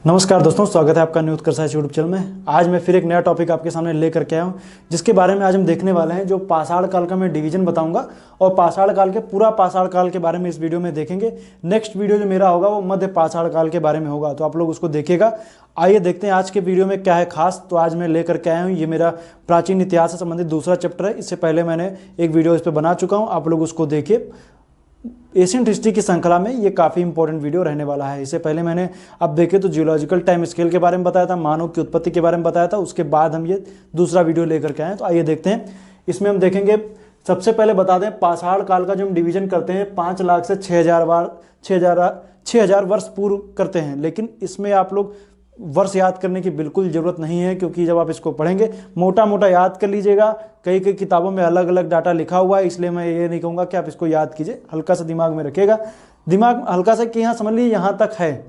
नमस्कार दोस्तों, स्वागत है आपका न्यू उत्कर्ष यूट्यूब चैनल में। आज मैं फिर एक नया टॉपिक आपके सामने लेकर के आया हूँ, जिसके बारे में आज हम देखने वाले हैं। जो पाषाण काल का मैं डिवीजन बताऊंगा और पाषाण काल के पूरा पाषाण काल के बारे में इस वीडियो में देखेंगे। नेक्स्ट वीडियो जो मेरा होगा वो मध्य पाषाण काल के बारे में होगा, तो आप लोग उसको देखिएगा। आइए देखते हैं आज के वीडियो में क्या है खास। तो आज मैं लेकर के आया हूँ, ये मेरा प्राचीन इतिहास से संबंधित दूसरा चैप्टर है। इससे पहले मैंने एक वीडियो इस पर बना चुका हूँ, आप लोग उसको देखिए। एशियंट हिस्ट्री की श्रृंखला में ये काफ़ी इंपॉर्टेंट वीडियो रहने वाला है। इससे पहले मैंने अब देखे तो जियोलॉजिकल टाइम स्केल के बारे में बताया था, मानव की उत्पत्ति के बारे में बताया था। उसके बाद हम ये दूसरा वीडियो लेकर के आए। तो आइए देखते हैं। इसमें हम देखेंगे, सबसे पहले बता दें, पाषाण काल का जो हम डिवीजन करते हैं 5 लाख से 6,000 वर्ष पूर्व करते हैं। लेकिन इसमें आप लोग वर्ष याद करने की बिल्कुल ज़रूरत नहीं है, क्योंकि जब आप इसको पढ़ेंगे मोटा मोटा याद कर लीजिएगा। कई कई किताबों में अलग अलग डाटा लिखा हुआ है, इसलिए मैं ये नहीं कहूँगा कि आप इसको याद कीजिए। हल्का सा दिमाग में रखिएगा, दिमाग हल्का सा कि यहाँ समझ लीजिए यहाँ तक है।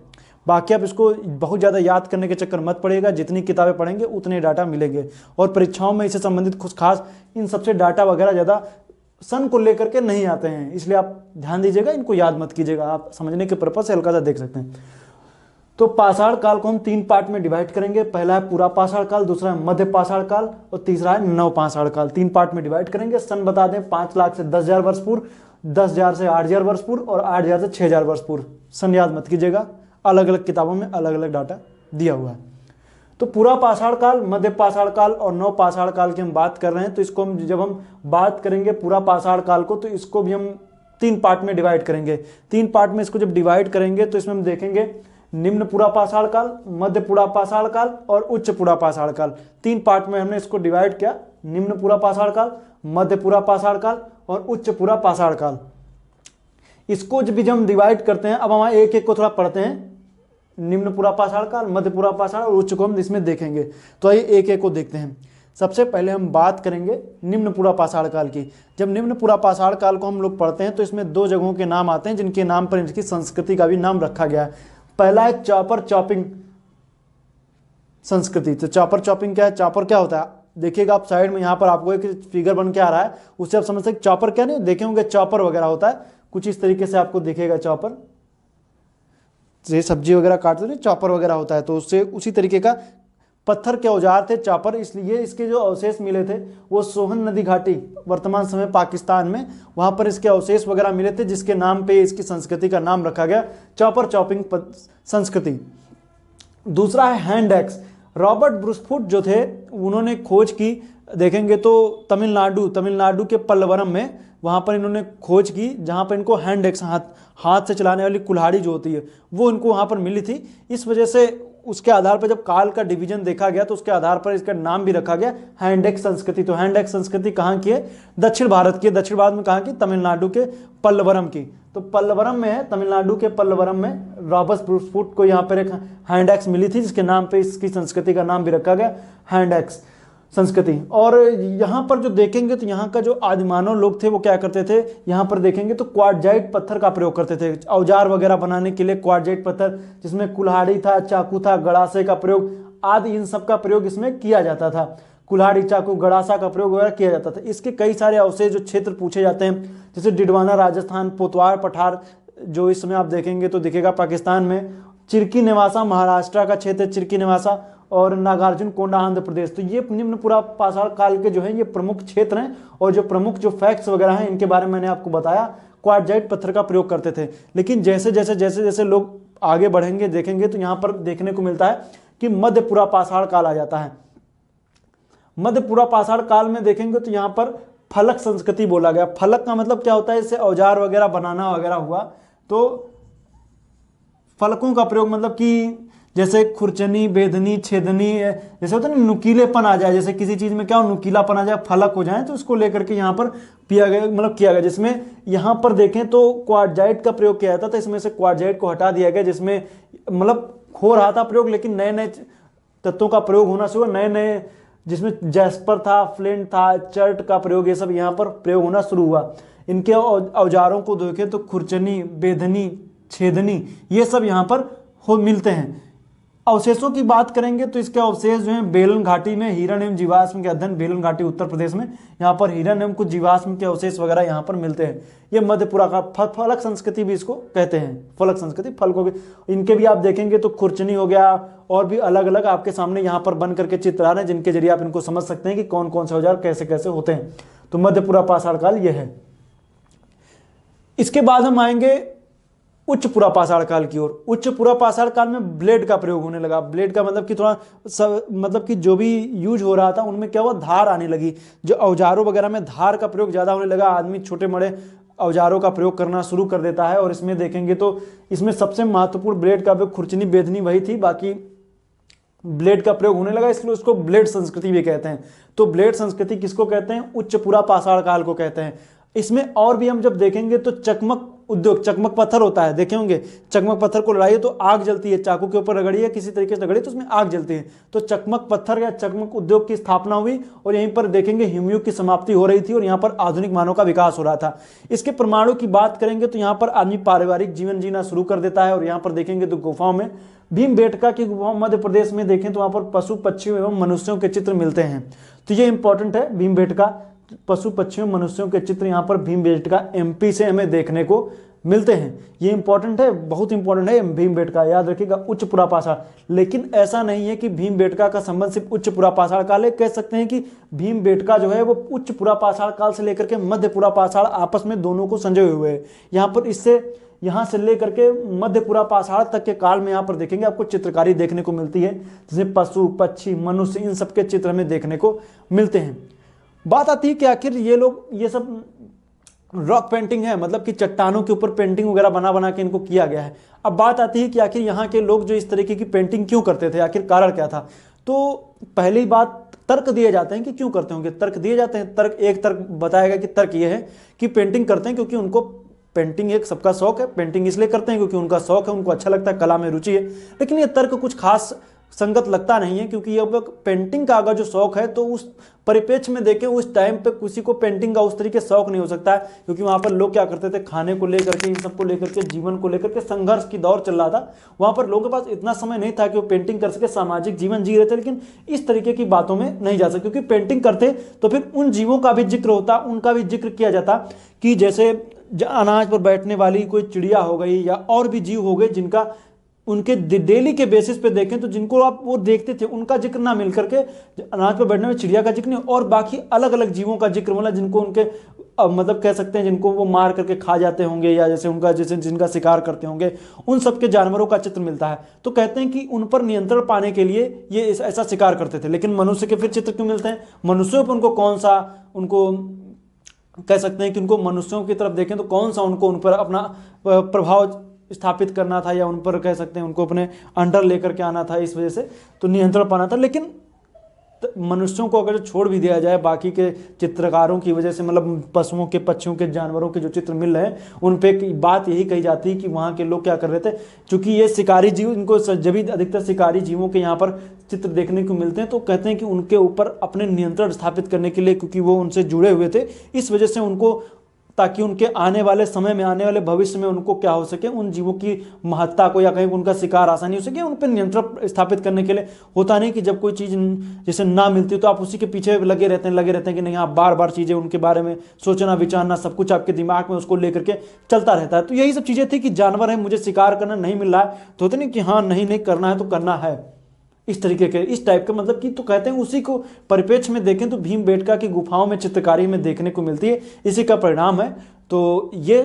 बाकी आप इसको बहुत ज़्यादा याद करने के चक्कर मत पड़ेगा। जितनी किताबें पढ़ेंगे उतने डाटा मिलेंगे, और परीक्षाओं में इससे संबंधित कुछ खास इन सबसे डाटा वगैरह ज़्यादा सन को लेकर के नहीं आते हैं, इसलिए आप ध्यान दीजिएगा। इनको याद मत कीजिएगा, आप समझने के पर्पज से हल्का सा देख सकते हैं। तो पाषाण काल को हम 3 पार्ट में डिवाइड करेंगे। पहला है पूरा पाषाण काल, दूसरा है मध्य पाषाण काल और तीसरा है नव पाषाण काल। 3 पार्ट में डिवाइड करेंगे। सन बता दें 5 लाख से 10,000 वर्ष पूर्व, 10,000 से 8,000 वर्ष पूर्व और 8,000 से 6,000 वर्ष पूर्व। सन याद मत कीजिएगा, अलग अलग किताबों में अलग अलग डाटा दिया हुआ है। तो पूरा पाषाण काल, मध्य पाषाण काल और नव पाषाण काल की हम बात कर रहे हैं। तो इसको हम जब हम बात करेंगे पूरा पाषाण काल को, तो इसको भी हम 3 पार्ट में डिवाइड करेंगे। 3 पार्ट में इसको जब डिवाइड करेंगे तो इसमें हम देखेंगे निम्न पूरा पाषाण काल, मध्य पूरा पाषाण काल और उच्च पूरा पाषाण काल। 3 पार्ट में हमने इसको डिवाइड किया। निम्न पूरा पाषाण काल, मध्य पूरा पाषाण काल और उच्च पूरा पाषाण काल। इसको जब भी हम डिवाइड करते हैं, अब हम एक एक को थोड़ा पढ़ते हैं। निम्न पूरा पाषाण काल, मध्य पूरा पाषाण और उच्च को हम इसमें देखेंगे। तो आइए एक एक को देखते हैं। सबसे पहले हम बात करेंगे निम्न पूरा पाषाण काल की। जब निम्न पूरा पाषाण काल को हम लोग पढ़ते हैं तो इसमें 2 जगहों के नाम आते हैं, जिनके नाम पर इनकी संस्कृति का भी नाम रखा गया है। पहला है चॉपर चॉपिंग संस्कृति। तो चॉपर चॉपिंग क्या है, चॉपर क्या होता है, देखिएगा आप साइड में यहाँ पर आपको एक फिगर बन के आ रहा है, उससे आप समझ सकते चॉपर क्या नहीं देखे होंगे। चॉपर वगैरह होता है कुछ इस तरीके से, आपको दिखेगा चॉपर, जैसे सब्जी वगैरह काटते हैं चॉपर वगैरह होता है। तो उससे उसी तरीके का पत्थर के औजार थे चॉपर। इसलिए इसके जो अवशेष मिले थे वो सोहन नदी घाटी, वर्तमान समय पाकिस्तान में, वहाँ पर इसके अवशेष वगैरह मिले थे, जिसके नाम पे इसकी संस्कृति का नाम रखा गया चॉपर चॉपिंग संस्कृति। दूसरा है हैंड एक्स। रॉबर्ट ब्रूसफुट जो थे उन्होंने खोज की, देखेंगे तो तमिलनाडु के पल्लवरम में, वहाँ पर इन्होंने खोज की, जहाँ पर इनको हैंड एक्स, हाथ से चलाने वाली कुल्हाड़ी जो होती है वो इनको वहाँ पर मिली थी। इस वजह से उसके आधार पर जब काल का डिवीजन देखा गया तो उसके आधार पर इसका नाम भी रखा गया हैंड एक्स संस्कृति। तो हैंड एक्स संस्कृति कहाँ की है, दक्षिण भारत की। दक्षिण भारत में कहाँ की, तमिलनाडु के पल्लवरम की। तो पल्लवरम में है, तमिलनाडु के पल्लवरम में रॉबर्ट ब्रूसफुट को यहाँ पर एक हैंड एक्स मिली थी, जिसके नाम पे इसकी संस्कृति का नाम भी रखा गया हैंड एक्स संस्कृति। और यहाँ पर जो देखेंगे तो यहाँ का जो आदिमानव लोग थे वो क्या करते थे, यहाँ पर देखेंगे तो क्वार्टजाइट पत्थर का प्रयोग करते थे औजार वगैरह बनाने के लिए। क्वार्टजाइट पत्थर जिसमें कुल्हाड़ी था, चाकू था, गड़ासे का प्रयोग आदि, इन सब का प्रयोग इसमें किया जाता था। कुल्हाड़ी, चाकू, गड़ासा का प्रयोग वगैरह किया जाता था। इसके कई सारे अवशेष जो क्षेत्र पूछे जाते हैं, जैसे डिडवाना राजस्थान, पोतवार पठार जो इस समय आप देखेंगे तो दिखेगा पाकिस्तान में, चिरकी निवासा महाराष्ट्र का क्षेत्र चिरकी निवासा, और नागार्जुन कोंडा आंध्र प्रदेश। तो ये निम्न पूरा पाषाण काल के जो है ये प्रमुख क्षेत्र हैं। और जो प्रमुख जो फैक्ट्स वगैरह हैं इनके बारे में मैंने आपको बताया। क्वार्टजाइट पत्थर का प्रयोग करते थे। लेकिन जैसे जैसे लोग आगे बढ़ेंगे देखेंगे तो यहाँ पर देखने को मिलता है कि मध्य पूरा पाषाण काल आ जाता है। मध्य पूरा पाषाण काल में देखेंगे तो यहाँ पर फलक संस्कृति बोला गया। फलक का मतलब क्या होता है, इससे औजार वगैरह बनाना वगैरह हुआ। तो फलकों का प्रयोग मतलब कि जैसे खुरचनी, बेधनी, छेदनी, जैसे होता है ना नुकीलेपन आ जाए, जैसे किसी चीज में क्या हो नुकीलापन आ जाए, फलक हो जाए, तो उसको लेकर के यहाँ पर किया गया। जिसमें यहाँ पर देखें तो क्वार्टजाइट का प्रयोग किया जाता था। इसमें से क्वार्टजाइट को हटा दिया गया, जिसमें मतलब हो रहा था प्रयोग, लेकिन नए नए तत्वों का प्रयोग होना शुरू हुआ। नए नए जिसमें जैस्पर था, फ्लिंट था, चर्ट का प्रयोग, ये सब यहाँ पर प्रयोग होना शुरू हुआ। इनके औजारों को देखें तो खुरचनी, बेधनी, छेदनी, ये सब यहाँ पर मिलते हैं। अवशेषों की बात करेंगे तो इसके अवशेष जो हैं बेलन घाटी में हीरन एवं जीवाश्म के अध्ययन, बेलन घाटी उत्तर प्रदेश में, यहाँ पर हीरन एवं कुछ जीवाश्म के अवशेष वगैरह यहाँ पर मिलते हैं। ये मध्यपुरा का फलक संस्कृति भी इसको कहते हैं, फलक संस्कृति, फलकों के इनके भी आप देखेंगे तो खुरचनी हो गया और भी अलग अलग आपके सामने यहाँ पर बन करके चित्र आ रहे हैं, जिनके जरिए आप इनको समझ सकते हैं कि कौन कौन से औजार कैसे कैसे होते हैं। तो मध्यपुरा पाषाण काल ये है। इसके बाद हम आएंगे उच्च पुरा पाषाण काल की ओर। उच्च पुरा पाषाण काल में ब्लेड का प्रयोग होने लगा। ब्लेड का मतलब कि थोड़ा मतलब कि जो भी यूज हो रहा था उनमें क्या हुआ, धार आने लगी। जो औजारों वगैरह में धार का प्रयोग ज्यादा होने लगा। आदमी छोटे बड़े औजारों का प्रयोग करना शुरू कर देता है। और इसमें देखेंगे तो इसमें सबसे महत्वपूर्ण ब्लेड का प्रयोग खुरचनी बेदनी वही थी, बाकी ब्लेड का प्रयोग होने लगा, इसलिए उसको ब्लेड संस्कृति भी कहते हैं। तो ब्लेड संस्कृति किसको कहते हैं, उच्च पुरा पाषाण काल को कहते हैं। इसमें और भी हम जब देखेंगे तो चकमक उद्योग, चकमक पत्थर होता है, देखे होंगे, चकमक पत्थर को लड़ाइए तो आग जलती है, चाकू के ऊपर रगड़िए किसी तरीके से रगड़िए तो उसमें आग जलती है। तो चकमक पत्थर या चकमक उद्योग की स्थापना हुई और यहीं पर देखेंगे हिमयुग की समाप्ति हो रही थी और यहाँ पर आधुनिक मानव का विकास हो रहा था। इसके प्रमाणों की बात करेंगे तो यहाँ पर आदमी पारिवारिक जीवन जीना शुरू कर देता है। और यहाँ पर देखेंगे तो गुफाओं में, भीमबेटका की गुफाओं मध्य प्रदेश में देखें तो वहाँ पर पशु पक्षियों एवं मनुष्यों के चित्र मिलते हैं। तो ये इंपॉर्टेंट है, भीमबेटका, पशु पक्षियों मनुष्यों के चित्र यहाँ पर भीमबेटका एमपी से हमें देखने को मिलते हैं। ये इंपॉर्टेंट है, बहुत इंपॉर्टेंट है भीमबेटका, याद रखिएगा, उच्च पुरा पाषाण। लेकिन ऐसा नहीं है कि भीमबेटका का संबंध सिर्फ उच्च पुरा पाषाण काल है। कह सकते हैं कि भीमबेटका जो है वो उच्च पुरा पाषाण काल से लेकर के मध्य पुरा पाषाण आपस में दोनों को संजोए हुए हैं। यहाँ पर इससे यहाँ से लेकर के मध्य पुरा पाषाण तक के काल में यहाँ पर देखेंगे आपको चित्रकारी देखने को मिलती है, जिसमें पशु पक्षी मनुष्य इन सबके चित्र हमें देखने को मिलते हैं। बात आती है कि आखिर ये लोग, ये सब रॉक पेंटिंग है, मतलब कि चट्टानों के ऊपर पेंटिंग वगैरह बना बना के इनको किया गया है। अब बात आती है कि आखिर यहाँ के लोग जो इस तरीके की पेंटिंग क्यों करते थे, आखिर कारण क्या था। तो पहली बात, तर्क दिए जाते हैं कि क्यों करते होंगे, तर्क दिए जाते हैं। तर्क, एक तर्क बताया गया कि तर्क ये है कि पेंटिंग करते हैं क्योंकि उनको पेंटिंग एक सबका शौक है, पेंटिंग इसलिए करते हैं क्योंकि उनका शौक है, उनको अच्छा लगता है, कला में रुचि है। लेकिन ये तर्क कुछ खास संगत लगता नहीं है, क्योंकि ये पेंटिंग का अगर जो शौक है तो उस परिप्रेक्ष्य में देखें उस टाइम पे किसी को पेंटिंग का उस तरीके शौक नहीं हो सकता है, क्योंकि वहां पर लोग क्या करते थे, खाने को लेकर के, इन सबको लेकर के, जीवन को लेकर के संघर्ष की दौर चल रहा था। वहां पर लोगों के पास इतना समय नहीं था कि वो पेंटिंग कर सके, सामाजिक जीवन जी रहे थे। लेकिन इस तरीके की बातों में नहीं जा सकते, क्योंकि पेंटिंग करते तो फिर उन जीवों का भी जिक्र होता, उनका भी जिक्र किया जाता कि जैसे अनाज पर बैठने वाली कोई चिड़िया हो गई या और भी जीव हो गए जिनका उनके डेली के बेसिस पे देखें तो जिनको आप वो देखते थे उनका जिक्र ना मिल करके अनाज पर बैठने में चिड़िया का जिक्र नहीं, और बाकी अलग अलग जीवों का जिक्र मतलब जिनको उनके मतलब कह सकते हैं जिनको वो मार करके खा जाते होंगे या जैसे उनका जैसे जिनका शिकार करते होंगे, उन सबके जानवरों का चित्र मिलता है। तो कहते हैं कि उन पर नियंत्रण पाने के लिए ये ऐसा शिकार करते थे। लेकिन मनुष्य के फिर चित्र क्यों मिलते हैं, मनुष्यों पर उनको कौन सा, उनको कह सकते हैं कि उनको मनुष्यों की तरफ देखें तो कौन सा उनको उन पर अपना प्रभाव स्थापित करना था या उन पर कह सकते हैं उनको अपने अंडर लेकर के आना था, इस वजह से तो नियंत्रण पाना था। लेकिन मनुष्यों को अगर छोड़ भी दिया जाए बाकी के चित्रकारों की वजह से, मतलब पशुओं के, पक्षियों के, जानवरों के जो चित्र मिल रहे हैं उन पे बात यही कही जाती है कि वहाँ के लोग क्या कर रहे थे, चूंकि ये शिकारी जीव, इनको जब अधिकतर शिकारी जीवों के यहाँ पर चित्र देखने को मिलते हैं तो कहते हैं कि उनके ऊपर अपने नियंत्रण स्थापित करने के लिए, क्योंकि वो उनसे जुड़े हुए थे, इस वजह से उनको, ताकि उनके आने वाले समय में, आने वाले भविष्य में उनको क्या हो सके, उन जीवों की महत्ता को या कहीं उनका शिकार आसानी हो सके, उन पर नियंत्रण स्थापित करने के लिए। होता नहीं कि जब कोई चीज़ जैसे ना मिलती तो आप उसी के पीछे लगे रहते हैं कि नहीं, आप बार बार चीज़ें उनके बारे में सोचना विचारना, सब कुछ आपके दिमाग में उसको लेकर के चलता रहता है। तो यही सब चीज़ें थी कि जानवर है, मुझे शिकार करना नहीं मिल रहा है तो होते नहीं कि हाँ नहीं करना है तो करना है, इस तरीके के, इस टाइप का मतलब कि, तो कहते हैं उसी को परिप्रेक्ष्य में देखें तो भीमबेटका की गुफाओं में चित्रकारी में देखने को मिलती है, इसी का परिणाम है। तो ये